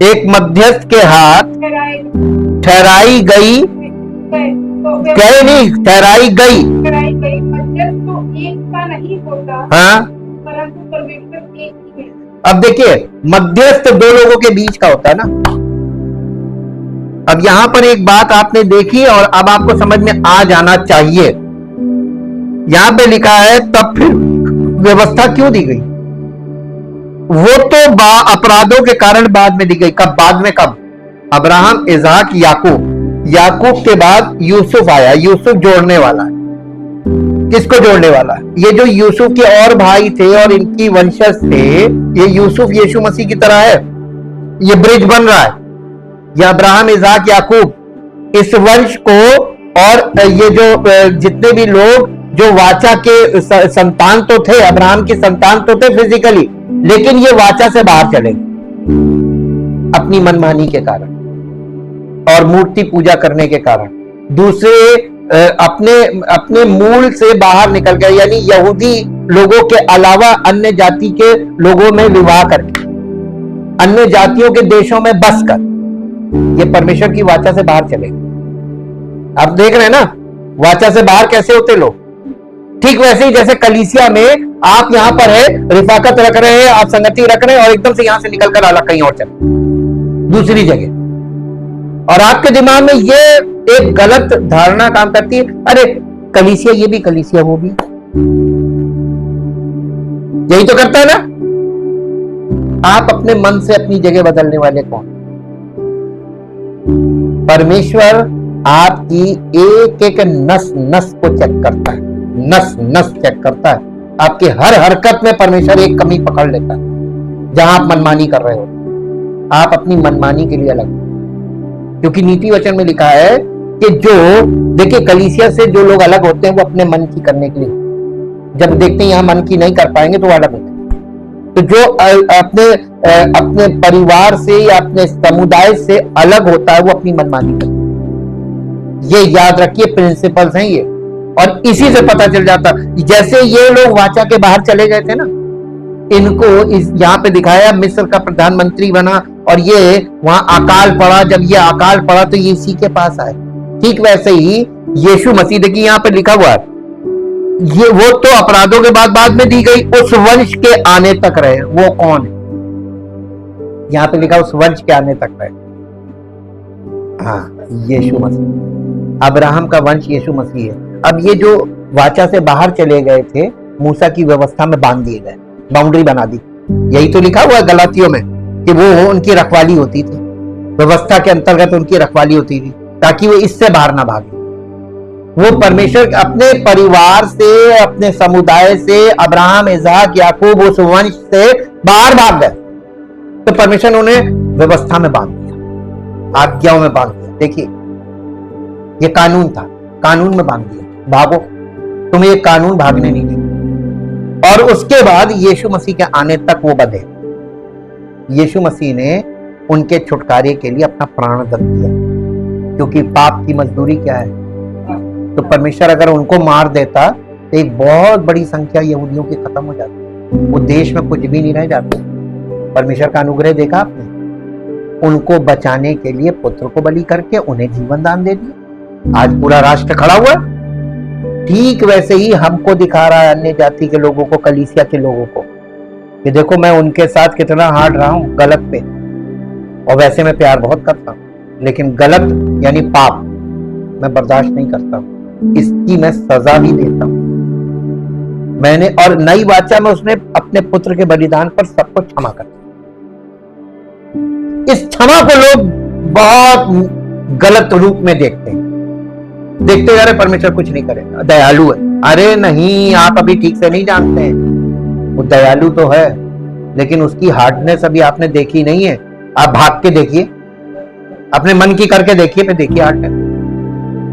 एक मध्यस्थ के हाथ ठहराई गई, गए नहीं, ठहराई गई। मध्यस्थ तो एक का नहीं होता, हाँ, परंतु परमेश्वर एक ही है। अब देखिए, मध्यस्थ दो लोगों के बीच का होता है ना। अब यहां पर एक बात आपने देखी और अब आपको समझ में आ जाना चाहिए। यहां पे लिखा है तब फिर व्यवस्था क्यों दी गई? वो तो अपराधों के कारण बाद में दी गई। कब बाद में? कब? अब्राहम, इज़हाक, याकूब। याकूब के बाद यूसुफ आया। यूसुफ जोड़ने वाला है। किसको जोड़ने वाला? ये जो यूसुफ के और भाई थे और इनकी वंशज थे, ये यूसुफ यीशु मसीह की तरह है। ये ब्रिज बन रहा है। ये अब्राहम, इज़हाक, याकूब, इस वंश को, और ये जो जितने भी लोग जो वाचा के संतान तो थे, अब्राहम की संतान तो थे फिजिकली, लेकिन ये वाचा से बाहर चले अपनी मनमानी के कारण और मूर्ति पूजा करने के कारण। दूसरे अपने मूल से बाहर निकल गए, यानी यहूदी लोगों के अलावा अन्य जाति के लोगों में विवाह करके, अन्य जातियों के देशों में बसकर ये परमेश्वर की वाचा से बाहर चले। आप देख रहे हैं ना वाचा से बाहर कैसे होते लोग। ठीक वैसे ही जैसे कलीसिया में आप यहां पर है, रिफाकत रख रहे हैं, आप संगति रख रहे हैं, और एकदम से यहां से निकलकर अलग कहीं और चले दूसरी जगह, और आपके दिमाग में ये एक गलत धारणा काम करती है, अरे कलीसिया ये भी कलीसिया वो भी। यही तो करता है ना। आप अपने मन से अपनी जगह बदलने वाले कौन? परमेश्वर आपकी एक एक नस नस को चेक करता है, नस नस चेक करता है। आपकी हर हरकत में परमेश्वर एक कमी पकड़ लेता है। जहां आप मनमानी कर रहे हो, आप अपनी मनमानी के लिए अलग, क्योंकि नीति वचन में लिखा है कि जो देखिए कलीसिया से जो लोग अलग होते हैं वो अपने मन की करने के लिए, जब देखते हैं यहां मन की नहीं कर पाएंगे तो वो अलग होते हैं। तो जो अपने परिवार से या अपने समुदाय से अलग होता है वो अपनी मनमानी करता है। ये याद रखिए, प्रिंसिपल्स हैं ये, और इसी से पता चल जाता। जैसे ये लोग वाचा के बाहर चले गए थे ना, इनको यहाँ पे दिखाया मिस्र का प्रधानमंत्री बना, और ये वहां अकाल पड़ा। जब ये अकाल पड़ा तो ये इसी के पास आए। ठीक वैसे ही यीशु मसीह, देखिए यहाँ पे लिखा हुआ है, ये वो तो अपराधों के बाद में दी गई, उस वंश के आने तक रहे। वो कौन है? यहाँ पे लिखा उस वंश के आने तक रहे। हाँ, यीशु मसीह, अब्राहम का वंश यीशु मसीह है। अब ये जो वाचा से बाहर चले गए थे, मूसा की व्यवस्था में बांध दिए गए, बाउंड्री बना दी। यही तो लिखा हुआ है गलातियों में कि वो उनकी रखवाली होती थी, व्यवस्था के अंतर्गत उनकी रखवाली होती थी, ताकि वो इससे बाहर ना भागे। वो परमेश्वर अपने परिवार से, अपने समुदाय से, अब्राहम, इज़हाक, याकूब, उस वंश से बाहर भाग गए, तो परमेश्वर ने उन्हें व्यवस्था में बांध दिया, आज्ञाओं में बांध दिया। देखिए ये कानून था, कानून में बांध दिया, भागो, तुम्हें ये कानून भागने नहीं देगा। और उसके बाद यीशु मसीह के आने तक वो बंधे। यीशु मसीह ने उनके छुटकारे के लिए अपना प्राण दे दिया, क्योंकि पाप की मजदूरी क्या है? तो परमेश्वर अगर उनको मार देता तो एक बहुत बड़ी संख्या यहूदियों की खत्म हो जाती, वो देश में कुछ भी नहीं रह जाते। परमेश्वर का अनुग्रह देखा आपने, उनको बचाने के लिए पुत्र को बलि करके उन्हें जीवन दान दे दिया। आज पूरा राष्ट्र खड़ा हुआ। ठीक वैसे ही हमको दिखा रहा है, अन्य जाति के लोगों को, कलीसिया के लोगों को, कि देखो मैं उनके साथ कितना हार्ड रहा हूं गलत पे, और वैसे मैं प्यार बहुत करता हूं, लेकिन गलत यानी पाप, मैं बर्दाश्त नहीं करता हूं, इसकी मैं सजा भी देता हूं। मैंने और नई वाचा में उसने अपने पुत्र के बलिदान पर सबको क्षमा कर दिया। इस क्षमा को लोग बहुत गलत रूप में देखते हैं, देखते जा रहे परमेश्वर कुछ नहीं करेगा, दयालु है। अरे नहीं, आप अभी ठीक से नहीं जानते हैं, वो दयालु तो है लेकिन उसकी हार्डनेस अभी आपने देखी नहीं है। आप भाग के देखिए, अपने मन की करके देखिए, फिर देखिए हार्डनेस,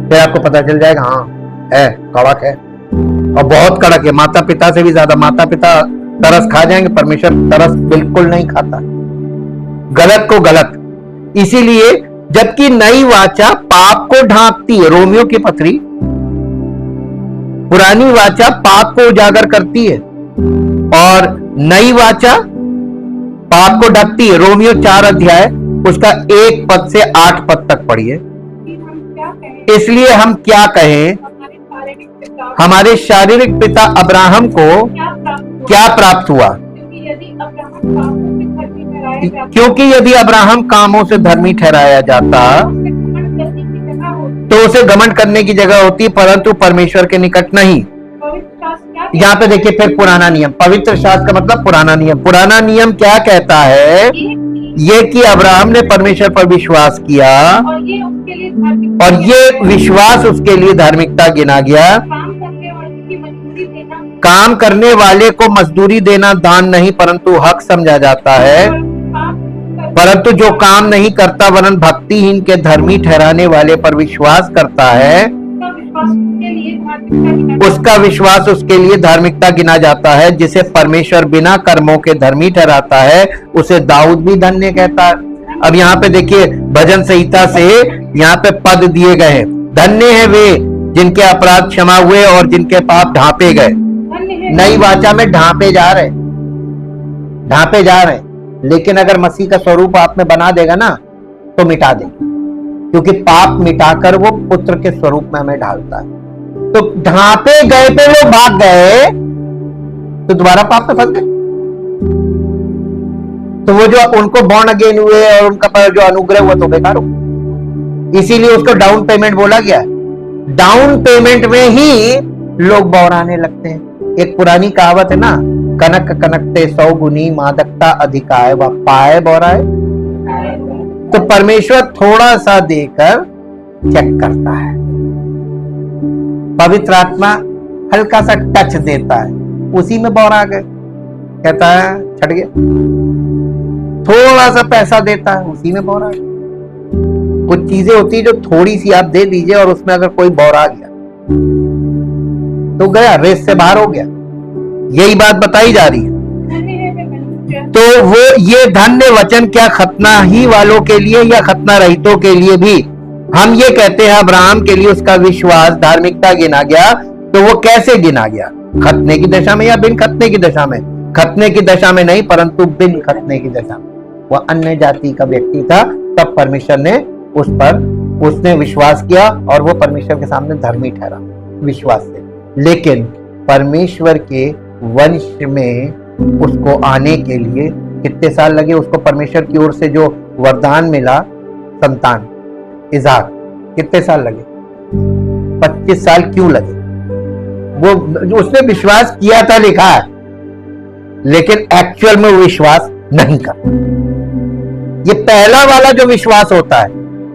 फिर आपको पता चल जाएगा हाँ है, कड़क है और बहुत कड़क है, माता पिता से भी ज्यादा। माता पिता तरस खा जाएंगे, परमेश्वर तरस बिल्कुल नहीं खाता, गलत को गलत। इसीलिए जबकि नई वाचा पाप को ढांकती है, रोमियो की पत्री, पुरानी वाचा पाप को उजागर करती है और नई वाचा पाप को ढकती है। रोमियो 4 अध्याय उसका 1 पद से 8 पद तक पढ़िए। इसलिए हम क्या कहें, हमारे शारीरिक पिता अब्राहम को क्या प्राप्त हुआ? क्योंकि यदि अब्राहम कामों से धर्मी ठहराया जाता तो उसे घमंड करने की जगह होती, परंतु परमेश्वर के निकट नहीं। यहाँ पे देखिए फिर पुराना नियम, पवित्र शास्त्र का मतलब पुराना नियम। पुराना नियम क्या कहता है? ये कि अब्राहम ने परमेश्वर पर विश्वास किया और ये विश्वास उसके लिए धार्मिकता गिना गया। काम करने वाले को मजदूरी देना दान नहीं परंतु हक समझा जाता है, परंतु जो काम नहीं करता वरन भक्तिहीन के धर्मी ठहराने वाले पर विश्वास करता है, उसका विश्वास उसके लिए धार्मिकता गिना जाता है। जिसे परमेश्वर बिना कर्मों के धर्मी ठहराता है उसे दाऊद भी धन्य कहता है। अब यहाँ पे देखिए भजन संहिता से यहाँ पे पद दिए गए हैं, धन्य है वे जिनके अपराध क्षमा हुए और जिनके पाप ढांपे गए। नई वाचा में ढांपे जा रहे, ढांपे जा रहे, लेकिन अगर मसीह का स्वरूप आप में बना देगा ना तो मिटा देगा, क्योंकि पाप मिटाकर वो पुत्र के स्वरूप में हमें ढालता है। तो ढांपे गए पे वो भाग गए तो दोबारा पाप में फंस गए। तो वो जो उनको बॉर्न अगेन हुए और उनका जो अनुग्रह हुआ तो बेकार हो। इसीलिए उसको डाउन पेमेंट बोला गया। डाउन पेमेंट में ही लोग बौराने लगते हैं। एक पुरानी कहावत है ना, कनक कनकते 100 गुनी मादकता अधिकाय व पाए बौराए। तो परमेश्वर थोड़ा सा देकर चेक करता है, पवित्र आत्मा हल्का सा टच देता है, उसी में बौरा गए, कहता है छट गया। थोड़ा सा पैसा देता है, उसी में बौरा गया। कुछ चीजें होती है जो थोड़ी सी आप दे दीजिए और उसमें अगर कोई बौरा गया तो गया, रेस से बाहर हो गया। यही बात बताई जा रही है। तो वो ये धन्य वचन क्या खतना ही वालों के लिए या खतना रहितों के लिए भी? हम ये कहते हैं अब्राहम के लिए उसका विश्वास धार्मिकता गिना गया, तो वो कैसे गिना गया? खतने की दशा में या बिन खतने की दशा में? खतने की दशा में नहीं, परंतु बिन खतने की दशा में। वह अन्य जाति का व्यक्ति था, तब परमेश्वर ने उस पर उसने विश्वास किया और वो परमेश्वर के सामने धर्मी ठहरा विश्वास से। लेकिन परमेश्वर के वंश में उसको आने के लिए कितने साल लगे? उसको परमेश्वर की ओर से जो वरदान मिला, संतान इज़हाक, कितने साल लगे? 25 साल क्यों लगे? वो उसने विश्वास किया था, लिखा है, लेकिन एक्चुअल में वो विश्वास नहीं कर। ये पहला वाला जो विश्वास होता है,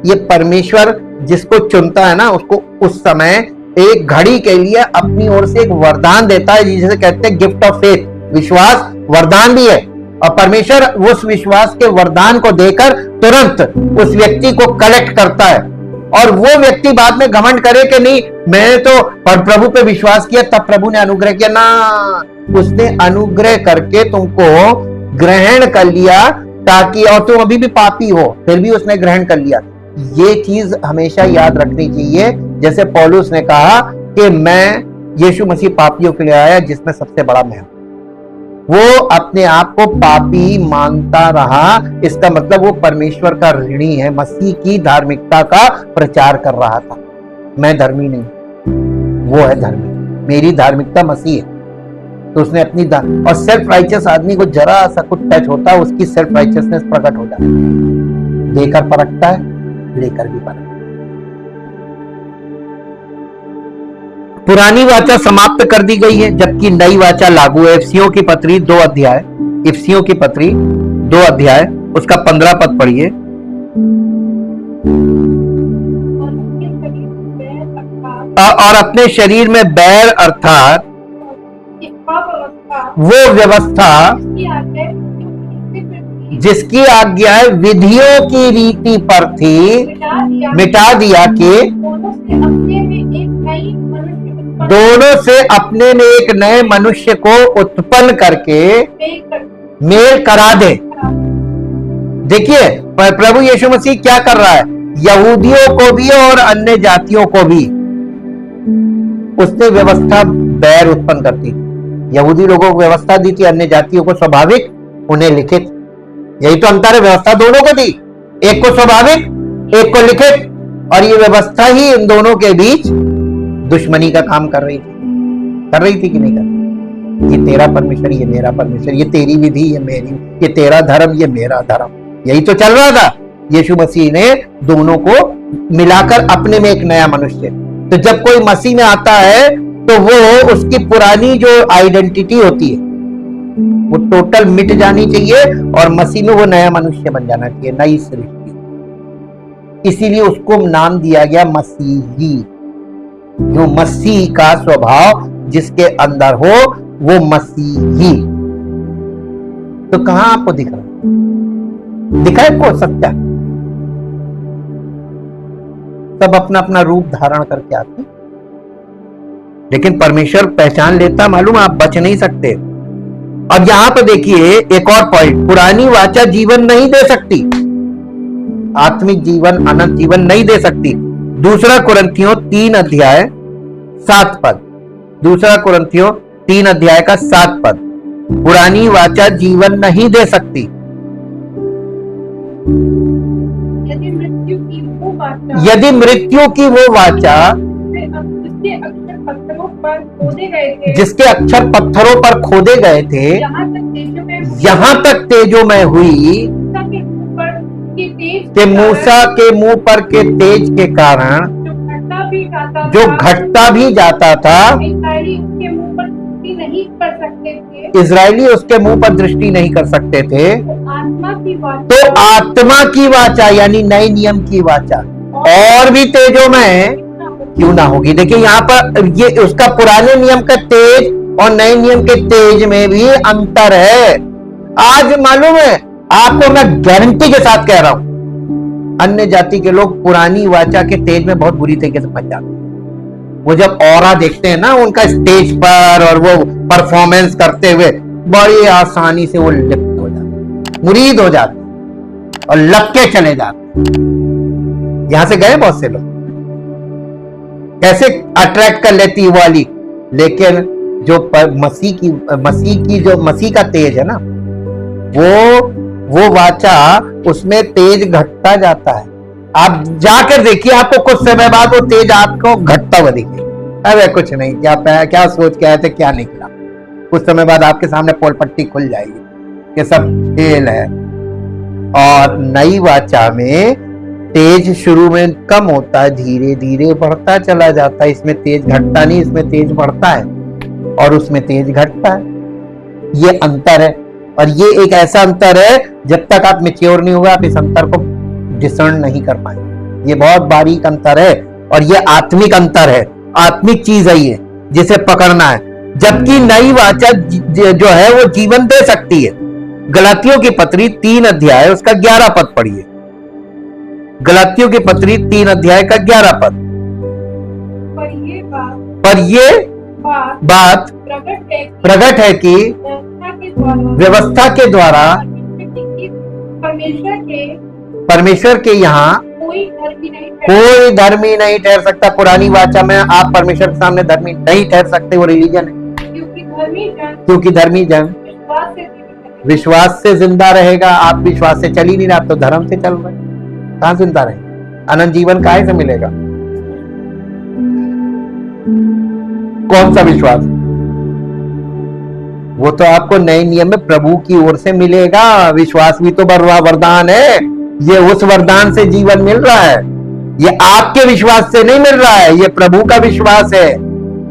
ये परमेश्वर जिसको चुनता है ना, उसको उस समय एक घड़ी के लिए अपनी ओर से एक वरदान देता है, जिसे कहते हैं गिफ्ट ऑफ फेथ। विश्वास वरदान भी है और परमेश्वर उस विश्वास के वरदान को देकर तुरंत उस व्यक्ति को कलेक्ट करता है। और वो व्यक्ति बाद में घमंड करे कि नहीं मैंने तो प्रभु पे विश्वास किया तब प्रभु ने अनुग्रह किया ना, उसने अनुग्रह करके तुमको ग्रहण कर लिया ताकि, और तुम अभी भी पापी हो फिर भी उसने ग्रहण कर लिया। ये चीज हमेशा याद रखनी चाहिए। जैसे पौलुस ने कहा कि मैं यीशु मसीह पापियों के लिए आया जिसमें सबसे बड़ा मैं हूं। वो अपने आप को पापी मानता रहा, इसका मतलब वो परमेश्वर का ऋणी है, मसीह की धार्मिकता का प्रचार कर रहा था। मैं धर्मी नहीं, वो है धर्मी, मेरी धार्मिकता मसीह है। तो उसने अपनी और सेल्फ राइचियस आदमी को जरा सा कुछ टच होता है, उसकी सेल्फ राइचियसनेस प्रकट हो जाती है। देकर परखता है, लेकर भी परखता है। पुरानी वाचा समाप्त कर दी गई है जबकि नई वाचा लागू है। इफिसियों की पत्री 2 अध्याय, इफिसियों की पत्री 2 अध्याय उसका 15 पद पढ़िए। और अपने शरीर में बैर अर्थात वो व्यवस्था जिसकी आज्ञा विधियों की रीति पर थी मिटा दिया कि दोनों से अपने में एक नए मनुष्य को उत्पन्न करके मेल करा दे। देखिए प्रभु यीशु मसीह क्या कर रहा है, यहूदियों को भी और अन्य जातियों को भी उसने व्यवस्था बैर उत्पन्न करती थी। यहूदी लोगों को व्यवस्था दी थी, अन्य जातियों को स्वाभाविक उन्हें लिखित। यही तो अंतर है, व्यवस्था दोनों को दी, एक को स्वाभाविक एक को लिखित। और ये व्यवस्था ही इन दोनों के बीच दुश्मनी का काम कर रही थी कि नहीं कर रही? ये तेरा परमेश्वर ये मेरा परमेश्वर, ये तेरी विधि ये मेरी, ये तेरा धर्म ये मेरा धर्म, यही तो चल रहा था। यीशु मसीह ने दोनों को मिलाकर अपने में एक नया मनुष्य। तो जब कोई मसीह में आता है तो वो उसकी पुरानी जो आइडेंटिटी होती है वो टोटल मिट जानी चाहिए और मसीह में वो नया मनुष्य बन जाना चाहिए, नई सृष्टि। इसीलिए उसको नाम दिया गया मसीही। जो मसीह का स्वभाव जिसके अंदर हो वो मसीही। तो कहां आपको दिख रहा दिखाए को सत्य? सब अपना अपना रूप धारण करके आते, लेकिन परमेश्वर पहचान लेता, मालूम आप बच नहीं सकते। अब यहां पर देखिए एक और पॉइंट, पुरानी वाचा जीवन नहीं दे सकती, आत्मिक जीवन अनंत जीवन नहीं दे सकती। 2 कुरिन्थियों 3 अध्याय 7 पद, 2 कुरिन्थियों 3 अध्याय का 7 पद, पुरानी वाचा जीवन नहीं दे सकती। यदि मृत्यु की वो वाचा जिसके अक्षर पत्थरों पर खोदे गए थे यहाँ तक तेजोमय हुई कि मूसा के मुंह पर के तेज के कारण जो घटता भी जाता था इजरायली उसके मुंह पर दृष्टि नहीं कर सकते थे। तो आत्मा की वाचा यानी नए नियम की वाचा और भी तेजोमय क्यों ना होगी। देखिए यहाँ पर ये उसका पुराने नियम का तेज और नए नियम के तेज में भी अंतर है। आज मालूम है आपको, मैं गारंटी के साथ कह रहा हूं, अन्य जाति के लोग पुरानी वाचा के तेज में बहुत बुरी तरीके से फंस जाते हैं। वो जब ऑरा देखते हैं ना उनका स्टेज पर और वो परफॉर्मेंस करते हुए, बड़ी आसानी से वो लिप्त हो जाते, मुरीद हो जाते और लग के चले जाते। यहां से गए बहुत से लोग, कैसे अट्रैक्ट कर लेती है वाली। लेकिन जो मसीह का तेज है ना, वो वाचा उसमें तेज घटता जाता है। आप जाकर देखिए, आपको कुछ समय बाद वो तेज आपको घटता हुआ दिखे। अरे कुछ नहीं, क्या सोच के आए थे क्या निकला। कुछ समय बाद आपके सामने पोल पट्टी खुल जाएगी, ये सब खेल है। और नई वाचा में तेज शुरू में कम होता है, धीरे धीरे बढ़ता चला जाता है। इसमें तेज घटता नहीं, इसमें तेज बढ़ता है और उसमें तेज घटता है। ये अंतर है। और ये एक ऐसा अंतर है, जब तक आप मैच्योर नहीं होगा आप इस अंतर को डिसर्न नहीं कर पाएंगे। ये बहुत बारीक अंतर है और ये आत्मिक अंतर है, आत्मिक चीज है ये, जिसे पकड़ना है। जबकि नई वाचा जो है वो जीवन दे सकती है। गलातियों की पत्री 3 अध्याय उसका 11 पद पढ़िए। गलातियों की पत्री 3 अध्याय का 11 पद। पर ये बात प्रकट है कि व्यवस्था के द्वारा परमेश्वर के यहाँ कोई धर्मी नहीं ठहर सकता। पुरानी वाचा में आप परमेश्वर के सामने धर्मी नहीं ठहर सकते, वो रिलीजन है। क्योंकि धर्मी जन विश्वास से जिंदा रहेगा। आप विश्वास से चल ही नहीं रहे, आप तो धर्म से चल रहे, कहां जिंदा रहे? अनंत जीवन काहे से मिलेगा? कौन सा विश्वास? वो तो आपको नए नियम में प्रभु की ओर से मिलेगा। विश्वास भी तो वरदान है, ये उस वरदान से जीवन मिल रहा है। ये आपके विश्वास से नहीं मिल रहा है, ये प्रभु का विश्वास है।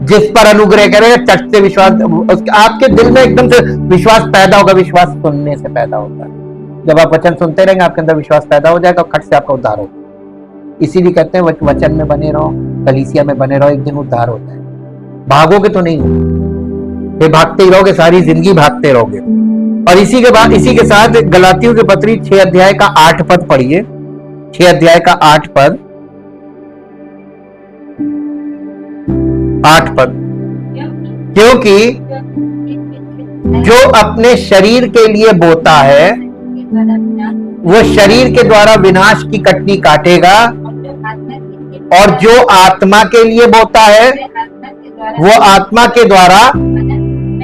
जिस पर अनुग्रह करेगा चट से विश्वास, आपके दिल में एकदम से विश्वास पैदा होगा। विश्वास सुनने से पैदा होता है। जब आप वचन सुनते रहेंगे आपके अंदर विश्वास पैदा हो जाएगा और खट से आपका उद्धार होगा। इसीलिए कहते हैं वचन में बने रहो, कलीसिया में बने रहो, एक दिन उद्धार होता है। भागोगे तो नहीं होगा, भागते ही रहोगे, सारी जिंदगी भागते रहोगे। और इसी के साथ गलातियों की पत्री 6 अध्याय का 8 पद पढ़िए। 6 अध्याय का 8 पद, 8 पद, क्योंकि जो अपने शरीर के लिए बोता है वो शरीर के द्वारा विनाश की कटनी काटेगा, और जो आत्मा के लिए बोता है वो आत्मा के द्वारा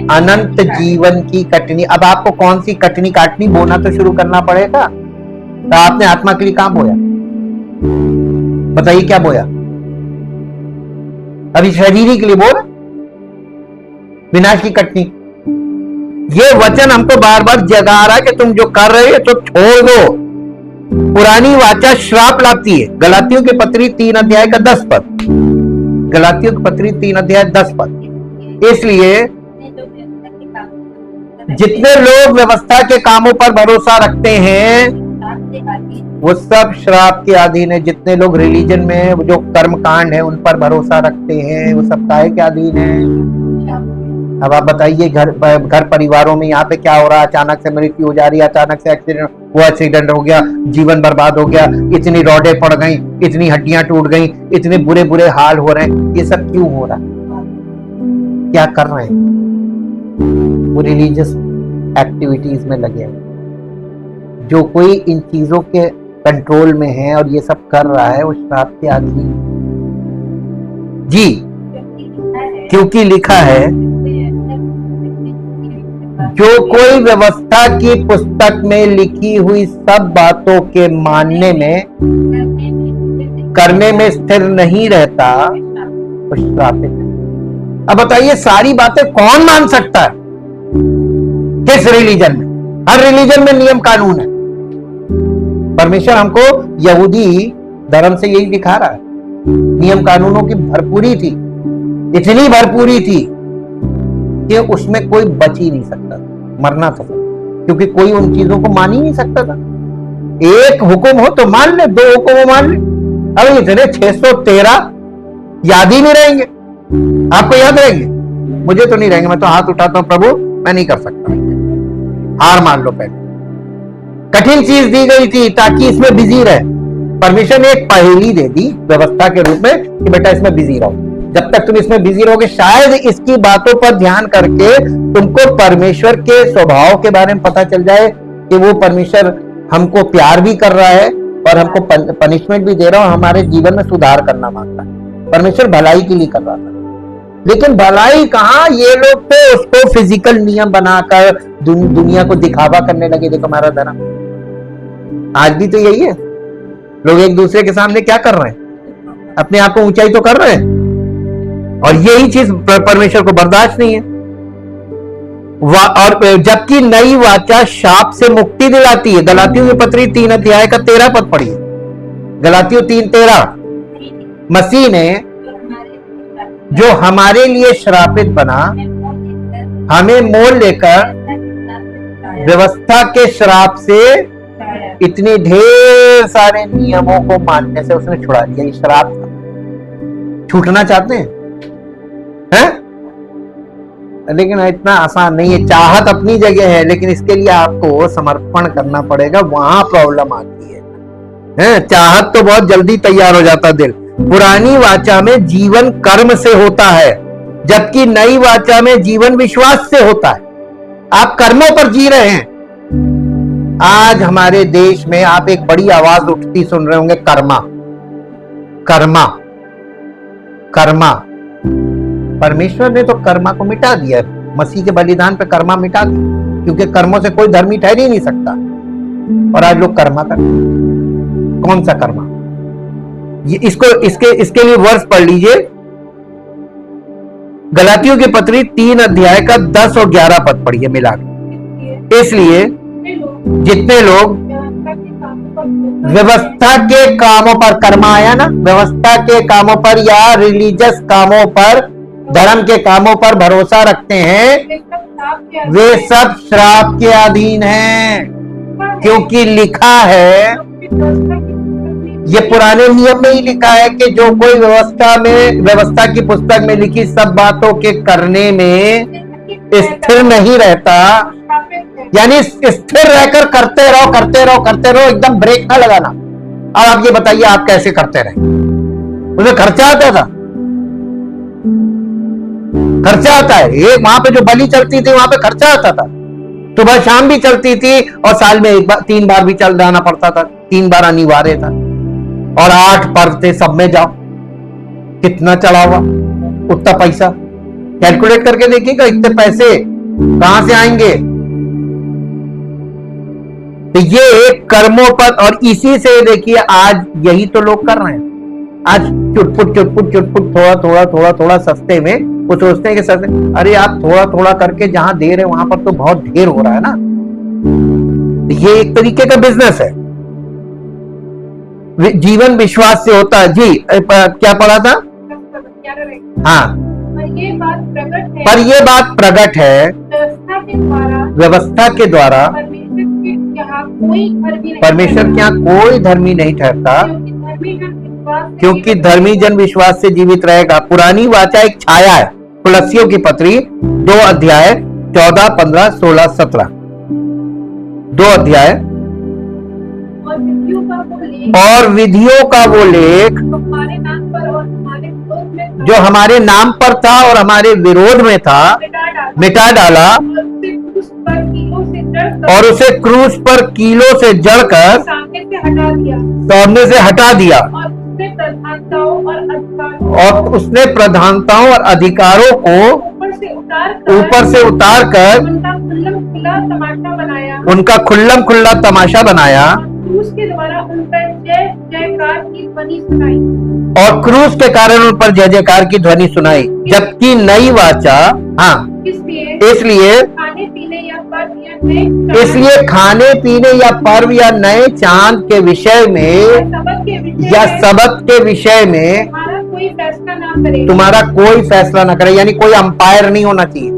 अनंत जीवन की कटनी। अब आपको कौन सी कटनी काटनी, बोना तो शुरू करना पड़ेगा। तो आपने आत्मा के लिए कहां बोया, बताइए क्या बोया? अभी शरीर के लिए बोल, विनाश की कटनी। ये वचन हमको बार बार जगा रहा है कि तुम जो कर रहे हो तो छोड़ दो। पुरानी वाचा श्राप लाती है। गलातियों की पत्री 3 अध्याय का 10 पद, गलातियों की पत्री 3 अध्याय 10 पद। इसलिए जितने लोग व्यवस्था के कामों पर भरोसा रखते हैं वो सब श्राप के अधीन है। जितने लोग रिलीजन में जो कर्म कांड है उन पर भरोसा रखते हैं वो सब काहे के अधीन है? अब आप बताइए, घर परिवारों में यहाँ पे क्या हो रहा है? अचानक से मृत्यु हो जा रही है, अचानक से एक्सीडेंट हो गया, जीवन बर्बाद हो गया, इतनी रॉडें पड़ गई, इतनी हड्डियां टूट गई, इतने बुरे बुरे हाल हो रहे हैं। ये सब क्यों हो रहा है? क्या कर रहे हैं? वो रिलीजियस एक्टिविटीज में लगे हैं। जो कोई इन चीजों के कंट्रोल में है और ये सब कर रहा है वो श्राप के अधीन जी, क्योंकि लिखा है जो कोई व्यवस्था की पुस्तक में लिखी हुई सब बातों के मानने में करने में स्थिर नहीं रहता वो श्रापित है। अब बताइए, सारी बातें कौन मान सकता है? किस रिलीजन में? हर रिलीजन में नियम कानून है। परमेश्वर हमको यहूदी धर्म से यही दिखा रहा है। नियम कानूनों की भरपूरी थी, इतनी भरपूरी थी कि उसमें कोई बच ही नहीं सकता, मरना था, क्योंकि कोई उन चीजों को मान ही नहीं सकता था। एक हुक्म हो तो मान ले, 2 हुक्म हो मान ले। अब इतने 613 याद ही नहीं रहेंगे। आपको याद रहेंगे? मुझे तो नहीं रहेंगे। मैं तो हाथ उठाता हूं, प्रभु मैं नहीं कर सकता, हार मान लो। पहले कठिन चीज दी गई थी ताकि इसमें बिजी रहे। परमेश्वर ने एक पहेली दे दी व्यवस्था के रूप में कि बेटा इसमें बिजी रहो। जब तक तुम इसमें बिजी रहोगे शायद इसकी बातों पर ध्यान करके तुमको परमेश्वर के स्वभाव के बारे में पता चल जाए कि वो परमेश्वर हमको प्यार भी कर रहा है और हमको पनिशमेंट भी दे रहा है और हमारे जीवन में सुधार करना मांगता है। परमेश्वर भलाई के लिए कर रहा था, लेकिन भलाई कहां, ये लोग तो उसको फिजिकल नियम बनाकर दुनिया को दिखावा करने लगे। देखो हमारा धर्म आज भी तो यही है। लोग एक दूसरे के सामने क्या कर रहे हैं? अपने आप को ऊंचाई तो कर रहे हैं, और यही चीज परमेश्वर को बर्दाश्त नहीं है। और जबकि नई वाचा शाप से मुक्ति दिलाती है। गलातियों की पत्री 3 अध्याय का 13 पद पढ़िए। गलातियों 3:13, मसीह ने जो हमारे लिए श्रापित बना हमें मोल लेकर व्यवस्था के श्राप से इतने ढेर सारे नियमों को मानने से उसने छुड़ा दिया। ये श्राप था। छूटना चाहते हैं? लेकिन इतना आसान नहीं है। चाहत अपनी जगह है, लेकिन इसके लिए आपको समर्पण करना पड़ेगा, वहां प्रॉब्लम आती है। चाहत तो बहुत जल्दी तैयार हो जाता दिल। पुरानी वाचा में जीवन कर्म से होता है, जबकि नई वाचा में जीवन विश्वास से होता है। आप कर्मों पर जी रहे हैं। आज हमारे देश में आप एक बड़ी आवाज उठती सुन रहे होंगे, कर्मा कर्मा कर्मा। परमेश्वर ने तो कर्मा को मिटा दिया। मसीह के बलिदान पे कर्मा मिटा दिया, क्योंकि कर्मों से कोई धर्मी ठहर ही नहीं सकता। और आज लोग कर्मा करते। कौन सा कर्मा? ये इसके लिए वर्ष पढ़ लीजिए। गलातियों की पत्री 3 अध्याय का 10 और 11 पद पढ़िए मिला के। इसलिए जितने लोग व्यवस्था के कामों पर, कर्मा आया ना, व्यवस्था के कामों पर या रिलीजियस कामों पर धर्म के कामों पर भरोसा रखते हैं, वे सब श्राप के अधीन हैं, क्योंकि लिखा है, ये पुराने नियम में ही लिखा है कि जो कोई व्यवस्था की पुस्तक में लिखी सब बातों के करने में स्थिर नहीं रहता, यानी स्थिर रहकर करते रहो करते रहो करते रहो, एकदम ब्रेक ना लगाना। अब आप ये बताइए आप कैसे करते रहे? उसमें खर्चा आता था, खर्चा आता है। ये वहां पे जो बलि चलती थी वहां पे खर्चा आता था, सुबह शाम भी चलती थी और साल में 3 बार भी चल जाना पड़ता था, 3 बार अनिवार्य था। और 8 पर्व थे, सब में जाओ, कितना चढ़ा हुआ उतना पैसा कैलकुलेट करके देखिएगा, इतने पैसे कहां से आएंगे। तो ये कर्मों पर, और इसी से देखिए आज यही तो लोग कर रहे हैं। आज चुटपुट चुटपुट चुटपुट थोड़ा थोड़ा थोड़ा थोड़ा सस्ते में, वो सोचते हैं कि सस्ते, अरे आप थोड़ा थोड़ा करके जहां दे रहे हैं वहां पर तो बहुत ढेर हो रहा है ना। ये एक तरीके का बिजनेस है। जीवन विश्वास से होता है। जी क्या पढ़ा था? हाँ, पर ये बात प्रकट है व्यवस्था के द्वारा परमेश्वर के यहाँ कोई धर्मी नहीं ठहरता, क्योंकि धर्मी जन विश्वास से जीवित रहेगा। पुरानी वाचा एक छाया है। कुलस्सियों की पत्री 2 अध्याय 14, 15, 16, 17, 2 अध्याय। और विधियों का वो लेख जो हमारे नाम पर था और हमारे विरोध में था, मिटा डाला और उसे क्रूस पर कीलों से जड़कर सामने से हटा दिया, और उसने प्रधानताओं और अधिकारों को ऊपर से उतार कर उनका खुल्लम खुल्ला तमाशा बनाया, क्रूस के द्वारा उन पर जय जयकार की ध्वनि सुनाई, और क्रूस के कारण उन पर जय जयकार की ध्वनि सुनाई। जबकि नई वाचा, हाँ, इसलिए खाने पीने या पर्व या नए इसलिए खाने पीने या पर्व या नए चांद के विषय में या सबत के विषय में तुम्हारा कोई फैसला ना करे, तुम्हारा कोई फैसला ना करे, यानी कोई अंपायर नहीं होना चाहिए।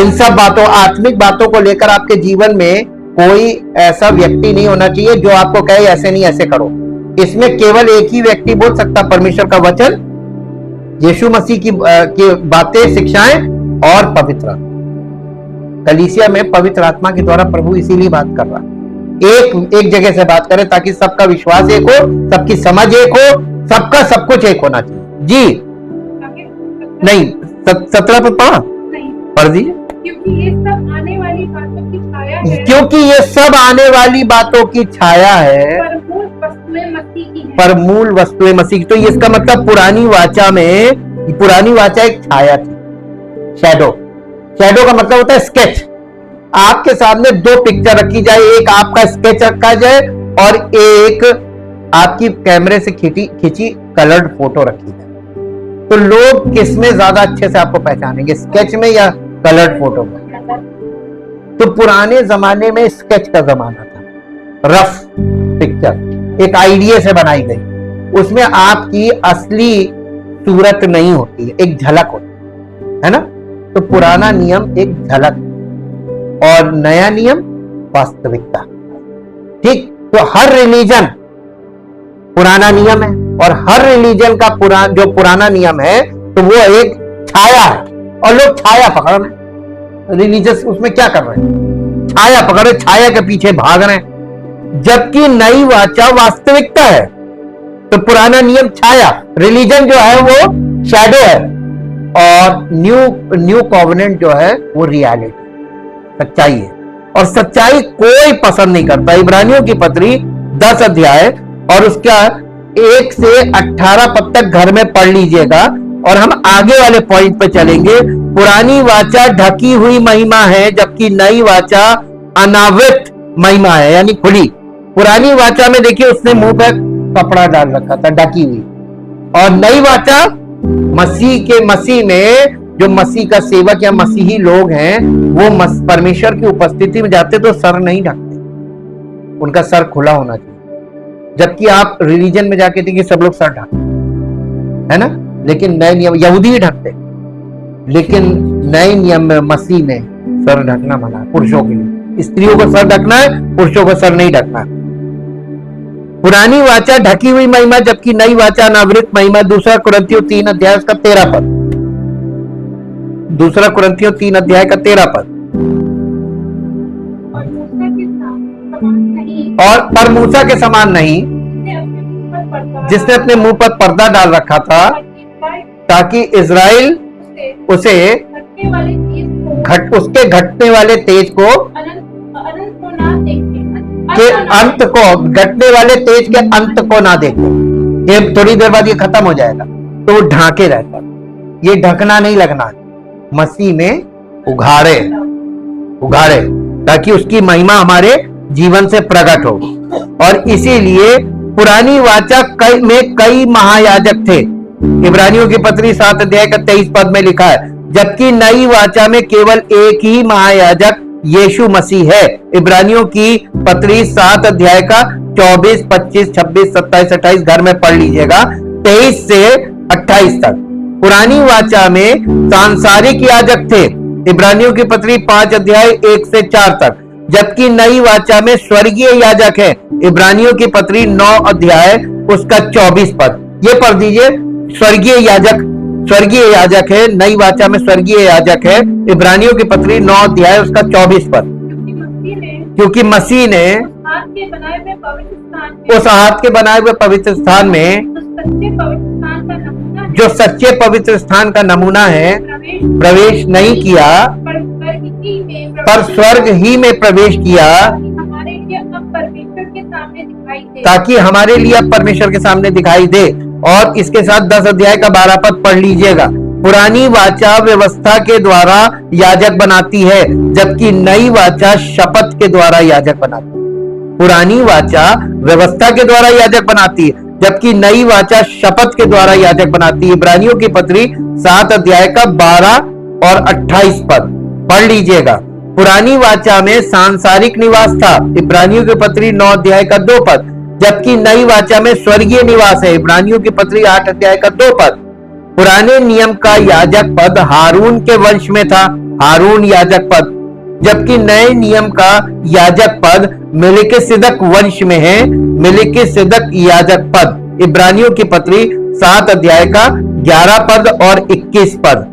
इन सब बातों, आत्मिक बातों को लेकर आपके जीवन में कोई ऐसा व्यक्ति नहीं होना चाहिए जो आपको कहे ऐसे नहीं ऐसे करो। इसमें केवल एक ही व्यक्ति बोल सकता, परमेश्वर का वचन, यीशु मसीह की बातें, शिक्षाएं और पवित्र आत्मा। कलीसिया में पवित्र आत्मा के द्वारा प्रभु इसीलिए बात कर रहा है। एक जगह से बात करे ताकि सबका विश्वास एक हो, सबकी समझ एक हो, सबका सब कुछ एक होना चाहिए। जी नहीं, 17 पर पढ़ा, पढ़ दीजिए। क्योंकि ये सब आने वाली बातों की छाया है, पर मूल वस्तुएं मसीह की। तो इसका मतलब पुरानी वाचा में, पुरानी वाचा एक छाया थी, शैडो। शैडो का मतलब होता है स्केच। आपके सामने 2 पिक्चर रखी जाए, एक आपका स्केच रखा जाए और एक आपकी कैमरे से खींची कलर्ड फोटो रखी जाए, तो लोग किसमें ज्यादा अच्छे से आपको पहचानेंगे, स्केच में या कलर्ड फोटो में? तो पुराने जमाने में स्केच का जमाना था, रफ पिक्चर एक आइडिया से बनाई गई, उसमें आपकी असली सूरत नहीं होती है, एक झलक होती है ना। तो पुराना नियम एक झलक और नया नियम वास्तविकता। ठीक, तो हर रिलीजन पुराना नियम है, और हर रिलीजन का जो पुराना नियम है तो वो एक छाया है, और लोग छाया पकड़ रहे हैं। रिलीजियस उसमें क्या कर रहे हैं? छाया पकड़ रहे, छाया के पीछे भाग रहे हैं, जबकि नई वाचा वास्तविकता है। तो पुराना नियम छाया, रिलीजन जो है वो शैडो है, और न्यू कॉवेनेंट जो है वो रियलिटी, सच्चाई है। और सच्चाई कोई पसंद नहीं करता। इब्रानियों की पत्री 10 अध्याय और उसका 1 से 18 पद तक घर में पढ़ लीजिएगा, और हम आगे वाले पॉइंट पे चलेंगे। पुरानी वाचा ढकी हुई महिमा है, जबकि नई वाचा अनावृत महिमा है, यानी खुली। पुरानी वाचा में देखिए उसने मुंह पे कपड़ा डाल रखा था, ढकी हुई, और नई वाचा मसीह में जो मसीह का सेवक या मसीही लोग हैं, वो परमेश्वर की उपस्थिति में जाते तो सर नहीं ढकते, उनका सर खुला होना चाहिए। जबकि आप रिलीजन में जाके देखिए सब लोग सर ढकते है ना। लेकिन नए नियम यहूदी भी ढकते, लेकिन नए नियम में मसीह ने सर ढकना मना है पुरुषों के लिए। स्त्रियों को सर ढकना है, पुरुषों को सर नहीं ढकना है। पुरानी वाचा ढकी हुई महिमा, जबकि नई वाचा अनावृत महिमा। 2 कुरिन्थियों 3 अध्याय उसका 13 पद। 2 कुरिन्थियों 3 अध्याय का 13 पद। और पर मूसा के समान नहीं, जिसने अपने मुंह पर पर्दा डाल रखा था, ताकि इजराइल उसे उसके घटने वाले तेज को के अंत को, घटने वाले तेज के अंत को ना देखे। ये थोड़ी देर बाद ये खत्म हो जाएगा, तो वो ढांके रहता। ये ढकना नहीं लगना, मसीह में उघाड़े ताकि उसकी महिमा हमारे जीवन से प्रकट हो। और इसीलिए पुरानी वाचा में कई महायाजक थे। इब्रानियों की पत्री 7 अध्याय का 23 पद में लिखा है, जबकि नई वाचा में केवल एक ही महायाजक यीशु मसीह है। इब्रानियों की पत्री 7 अध्याय का 24, 25, 26, 27, 28 घर में पढ़ लीजिएगा, 23 से 28 तक। पुरानी वाचा में सांसारिक याजक थे। इब्रानियों की पत्री 5 अध्याय 1 से 4 तक, जबकि नई वाचा में स्वर्गीय याजक है। इब्रानियों की पत्री 9 अध्याय उसका 24 पद। ये पढ़ दीजिए, स्वर्गीय याजक है, नई वाचा में स्वर्गीय याजक है। इब्रानियों की पत्री 9 अध्याय उसका 24 पद। क्योंकि मसीह ने उस हाथ के बनाए हुए पवित्र स्थान में, जो सच्चे पवित्र स्थान का नमूना है, प्रवेश नहीं किया, पर स्वर्ग ही में प्रवेश किया, ताकि हमारे लिए अब परमेश्वर के सामने दिखाई दे। और इसके साथ 10 अध्याय का 12 पद पढ़ लीजिएगा। पुरानी वाचा व्यवस्था के द्वारा याजक बनाती है, जबकि नई वाचा शपथ के द्वारा याजक बनाती है। पुरानी वाचा व्यवस्था के द्वारा याजक बनाती है, जबकि नई वाचा शपथ के द्वारा याजक बनाती है। इब्रानियों की पत्री 7 अध्याय का 12 और 28 पद पढ़ लीजिएगा। पुरानी वाचा में सांसारिक निवास था। इब्रानियों की पत्री 9 अध्याय का 2 पद, जबकि नई वाचा में स्वर्गीय निवास है। इब्रानियों की पत्री 8 अध्याय का 2 पद। पुराने नियम का याजक पद हारून के वंश में था, हारून याजक पद, जबकि नए नियम का याजक पद मेलिकिसिदक वंश में है, मेलिकिसिदक याजक पद। इब्रानियों की पत्री 7 अध्याय का 11 पद और 21 पद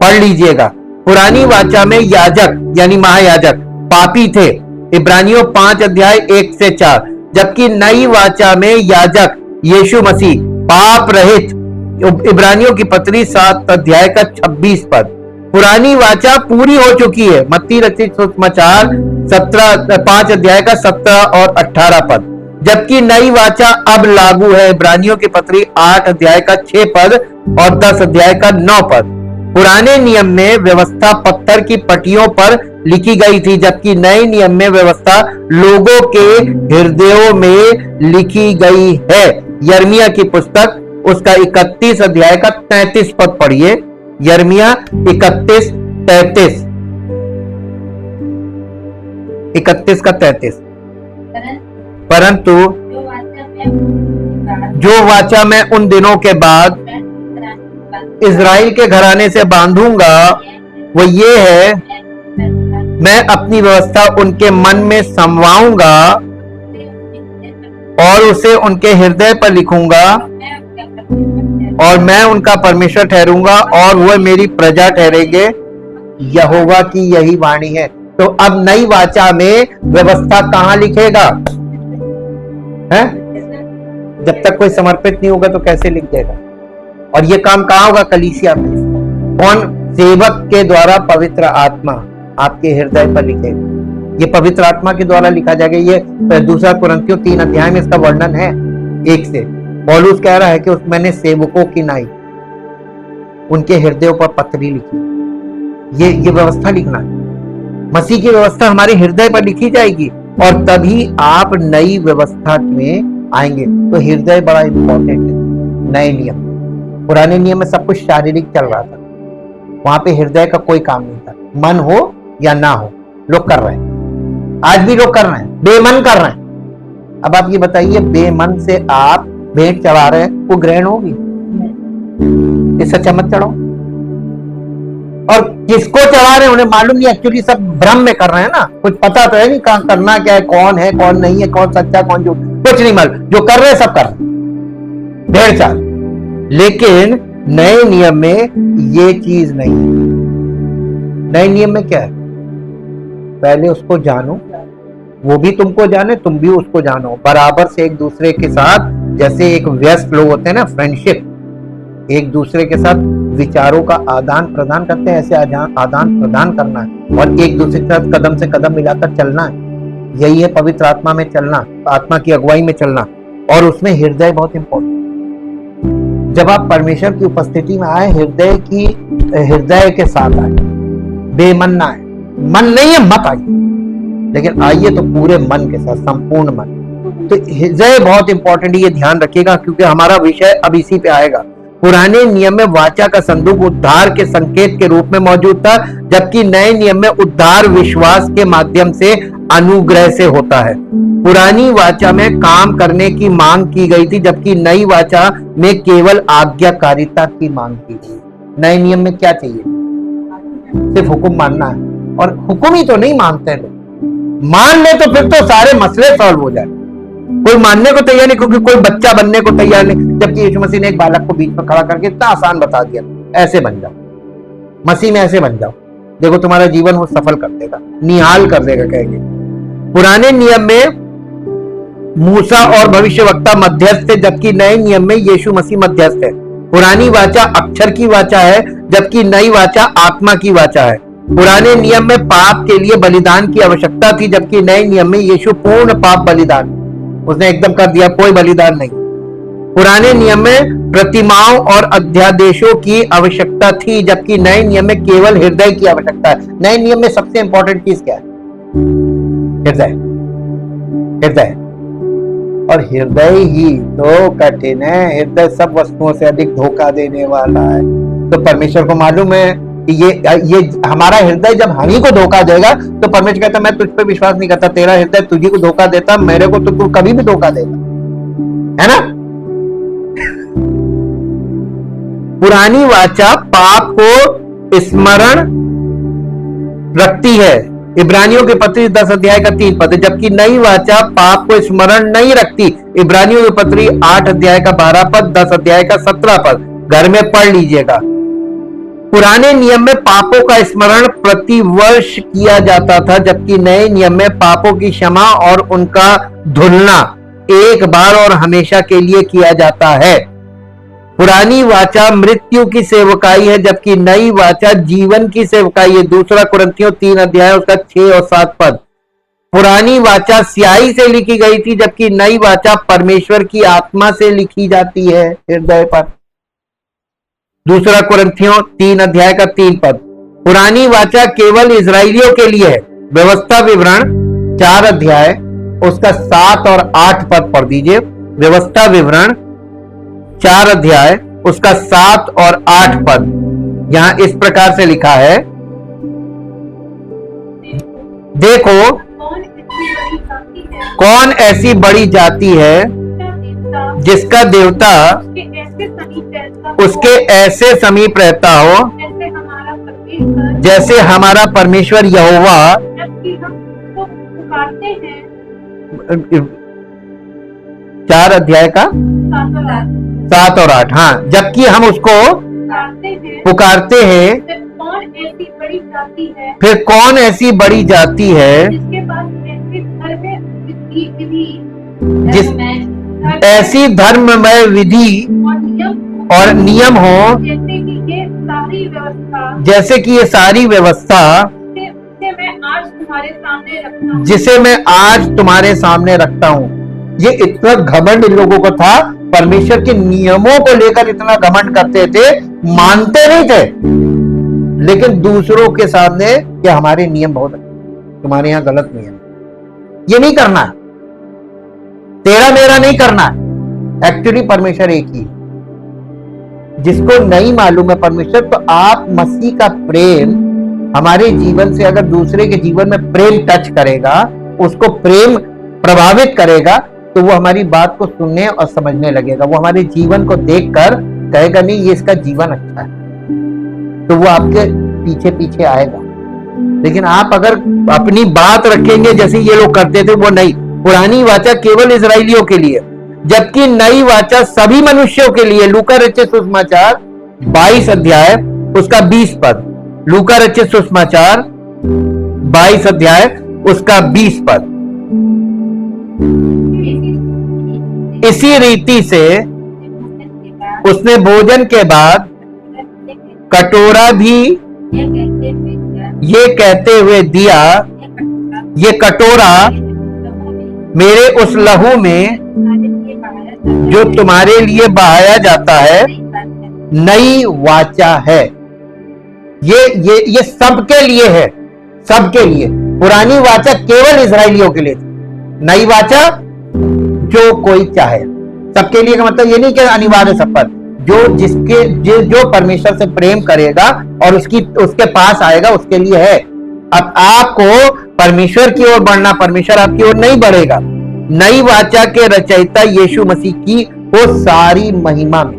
पढ़ लीजिएगा। पुरानी वाचा में याजक यानी महायाजक पापी थे। इब्रानियों 5 अध्याय 1 से 4, जबकि नई वाचा में याजक यीशु मसीह पाप रहित। इब्रानियों की पत्री 7 अध्याय का 26 पद। पुरानी वाचा पूरी हो चुकी है। मत्ती रचित सुसमाचार 5 अध्याय का 17 और 18 पद, जबकि नई वाचा अब लागू है। इब्रानियों की पत्री 8 अध्याय का 6 पद और 10 अध्याय का 9 पद। पुराने नियम में व्यवस्था पत्थर की पट्टियों पर लिखी गई थी, जबकि नए नियम में व्यवस्था लोगों के हृदयों में लिखी गई है। यिर्मयाह की पुस्तक उसका 31 अध्याय का 33 पद पढ़िए। यिर्मयाह 31 का 33। परंतु जो वाचा मैं उन दिनों के बाद इज़राइल के घराने से बांधूंगा वो ये है, मैं अपनी व्यवस्था उनके मन में समवाऊंगा और उसे उनके हृदय पर लिखूंगा, और मैं उनका परमेश्वर ठहरूंगा और वो मेरी प्रजा ठहरेंगे। यहोवा की यही वाणी है। तो अब नई वाचा में व्यवस्था कहां लिखेगा? है? जब तक कोई समर्पित नहीं होगा तो कैसे लिख देगा? और ये काम कहां होगा? कलीसिया में। कौन? सेवक के द्वारा पवित्र आत्मा आपके हृदय पर लिखेगा। ये पवित्र आत्मा के द्वारा लिखा जाएगा। ये 2 कुरिन्थियों 3 अध्याय में इसका वर्णन है 1 से। पौलुस कह रहा है कि मैंने सेवकों की नाई उनके हृदयों पर पत्री लिखी। ये व्यवस्था लिखना है। मसीह की व्यवस्था हमारे हृदय पर लिखी जाएगी और तभी आप नई व्यवस्था में आएंगे। तो हृदय बड़ा इंपॉर्टेंट है। नए नियम, पुराने नियम में सब कुछ शारीरिक चल रहा था, वहां पे हृदय का कोई काम नहीं था। मन हो या ना हो, लोग कर रहे हैं। आज भी लोग कर रहे हैं, बेमन कर रहे हैं। अब आप ये बताइए, बेमन से आप भेंट चढ़ा रहे हैं, वो ग्रहण होगी? ये सच्चा मत चढ़ाओ। और किसको चढ़ा रहे हैं उन्हें मालूम नहीं, एक्चुअली सब भ्रम में कर रहे हैं ना, कुछ पता तो है नहीं कहां करना क्या है कौन नहीं है, कौन सच्चा कौन झूठ, कुछ नहीं मालूम। जो कर रहे हैं सब कर रहे हैं, ढेर चाल। लेकिन नए नियम में ये चीज नहीं है। नए नियम में क्या है? पहले उसको जानो, वो भी तुमको जाने, तुम भी उसको जानो, बराबर से एक दूसरे के साथ, जैसे एक व्यस्त लोग होते हैं ना, फ्रेंडशिप, एक दूसरे के साथ विचारों का आदान प्रदान करते हैं, ऐसे आदान प्रदान करना है और एक दूसरे के साथ कदम से कदम मिलाकर चलना है। यही है पवित्र आत्मा में चलना, आत्मा की अगुवाई में चलना। और उसमें हृदय बहुत इंपॉर्टेंट। जब आप परमेश्वर की उपस्थिति में आए, हृदय के साथ आए, बेमन ना आए। मन नहीं है मत आइए, लेकिन आइए तो पूरे मन के साथ, संपूर्ण मन। तो हृदय बहुत इंपॉर्टेंट है, ये ध्यान रखिएगा, क्योंकि हमारा विषय अब इसी पे आएगा। पुराने नियम में वाचा का संदूक उद्धार के संकेत के रूप में मौजूद था, जबकि नए नियम में उद्धार विश्वास के माध्यम से अनुग्रह से होता है। पुरानी वाचा में काम करने की मांग की गई थी, जबकि नई वाचा में केवल आज्ञाकारिता की मांग की गई। नए नियम में क्या चाहिए? सिर्फ हुक्म मानना है, और हुक्म ही तो नहीं मानते हैं लोग। मान ले तो फिर तो सारे मसले सॉल्व हो जाए। कोई मानने को तैयार नहीं, क्योंकि कोई बच्चा बनने को तैयार नहीं, जबकि यीशु मसीह ने एक बालक को बीच में खड़ा करके इतना आसान बता दिया, ऐसे बन जाओ, मसीह में ऐसे बन जाओ, देखो तुम्हारा जीवन वो सफल कर देगा, निहाल कर देगा कहेंगे। पुराने नियम में मूसा और भविष्यवक्ता मध्यस्थ थे, जबकि नए नियम में यीशु मसीह मध्यस्थ है। पुरानी वाचा अक्षर की वाचा है, जबकि नई वाचा आत्मा की वाचा है। पुराने नियम में पाप के लिए बलिदान की आवश्यकता थी, जबकि नए नियम में यीशु पूर्ण पाप बलिदान, उसने एकदम कर दिया, कोई बलिदान नहीं। पुराने नियम में प्रतिमाओं और अध्यादेशों की आवश्यकता थी, जबकि नए नियम में केवल हृदय की आवश्यकता है। नए नियम में सबसे इंपॉर्टेंट चीज क्या है? हृदय। हृदय, और हृदय ही तो कठिन है। हृदय सब वस्तुओं से अधिक धोखा देने वाला है। तो परमेश्वर को मालूम है कि ये हमारा हृदय जब हम ही को धोखा देगा, तो परमेश्वर कहता मैं तुझ पे विश्वास नहीं करता, तेरा हृदय तुझी को धोखा देता, मेरे को तो तू कभी भी धोखा देगा, है ना। पुरानी वाचा पाप को स्मरण रखती है, इब्रानियों के पत्री 10 अध्याय का 3 पद, जबकि नई वाचा पाप को स्मरण नहीं रखती। इब्रानियों के पत्री 8 अध्याय का 12 पद, 10 अध्याय का 17 पद, घर में पढ़ लीजिएगा। पुराने नियम में पापों का स्मरण प्रतिवर्ष किया जाता था, जबकि नए नियम में पापों की क्षमा और उनका धुलना एक बार और हमेशा के लिए किया जाता है। पुरानी वाचा मृत्यु की सेवकाई है, जबकि नई वाचा जीवन की सेवकाई है। दूसरा कुरिन्थियों 3 अध्याय उसका 6 और 7 पद। पुरानी वाचा स्याही से लिखी गई थी, जबकि नई वाचा परमेश्वर की आत्मा से लिखी जाती है हृदय पर। दूसरा कुरिन्थियों 3 अध्याय का 3 पद। पुरानी वाचा केवल इजराइलियों के लिए है। व्यवस्था विवरण 4 अध्याय उसका 7 और 8 पद पढ़ दीजिए। व्यवस्था विवरण 4 अध्याय उसका 7 और 8 पद। यहां इस प्रकार से लिखा है, देखो कौन ऐसी बड़ी जाति है जिसका देवता उसके ऐसे समीप रहता हो जैसे हमारा परमेश्वर यहोवा। 4 अध्याय का 7 और 8। हाँ, जबकि हम उसको पुकारते हैं, फिर कौन ऐसी बड़ी जाति है जिस ऐसी धर्ममय विधि और नियम हो, जैसे कि ये सारी व्यवस्था जिसे मैं आज तुम्हारे सामने रखता हूँ। ये इतना घमंड इन लोगों को था, परमेश्वर के नियमों को लेकर इतना घमंड करते थे, मानते नहीं थे, लेकिन दूसरों के सामने कि हमारे नियम बहुत है, तुम्हारे यहाँ गलत नियम, ये नहीं करना, तेरा मेरा नहीं करना। एक्चुअली परमेश्वर एक ही। जिसको नहीं मालूम है परमेश्वर, तो आप मसीह का प्रेम हमारे जीवन से अगर दूसरे के जीवन में प्रेम टच करेगा, उसको प्रेम प्रभावित करेगा, तो वो हमारी बात को सुनने और समझने लगेगा। वो हमारे जीवन को देखकर कहेगा नहीं ये इसका जीवन अच्छा है, तो वो आपके पीछे पीछे आएगा। लेकिन आप अगर अपनी बात रखेंगे जैसे ये लोग करते थे, वो नहीं, पुरानी वाचा केवल इजराइलियों के लिए, जबकि नई वाचा सभी मनुष्यों के लिए। लूका रचित सुसमाचार 22 अध्याय उसका 20 पद, लूका रचित सुसमाचार 22 अध्याय उसका 20 पद। इसी रीति से उसने भोजन के बाद कटोरा भी ये कहते हुए दिया, ये कटोरा मेरे उस लहू में जो तुम्हारे लिए बहाया जाता है नई वाचा है। ये सबके लिए है, सबके लिए। पुरानी वाचा केवल इजराइलियों के लिए थी, नई वाचा जो कोई चाहे, सबके लिए का मतलब ये नहीं कि अनिवार्य सब पर, जो परमेश्वर से प्रेम करेगा और उसके पास आएगा उसके लिए है। अब आपको परमेश्वर की ओर बढ़ना, परमेश्वर आपकी ओर नहीं बढ़ेगा। नई वाचा के रचयिता यीशु मसीह की वो सारी महिमा में,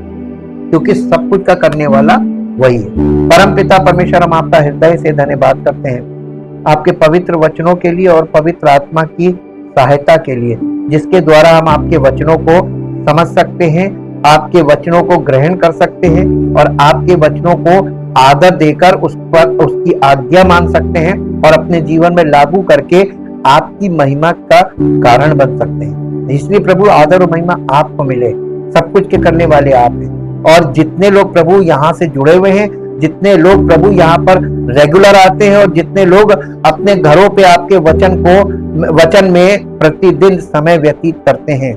क्योंकि सब कुछ का करने वाला वही है। परम पिता परमेश्वर, हम आपका हृदय से धन्यवाद करते हैं आपके पवित्र वचनों के लिए और पवित्र आत्मा की सहायता के लिए, जिसके द्वारा हम आपके वचनों को समझ सकते हैं, आपके वचनों को ग्रहण कर सकते हैं और आपके वचनों को आदर देकर उस पर उसकी आज्ञा मान सकते हैं और अपने जीवन में लागू करके आपकी महिमा का कारण बन सकते हैं। इसलिए प्रभु आदर और महिमा आपको मिले, सब कुछ के करने वाले आप हैं। और जितने लोग प्रभु यहाँ से जुड़े हुए हैं, जितने लोग प्रभु यहाँ पर रेगुलर आते हैं और जितने लोग अपने घरों पे आपके वचन में प्रतिदिन समय व्यतीत करते हैं,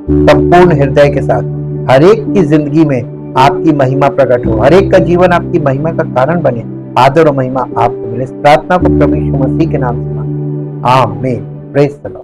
संपूर्ण हृदय के साथ हर एक की जिंदगी में आपकी महिमा प्रकट हो, हर एक का जीवन आपकी महिमा का कारण बने। आदर और महिमा आपको मिले। इस प्रार्थना को प्रभु यीशु मसीह के नाम से आमीन। Praise the Lord.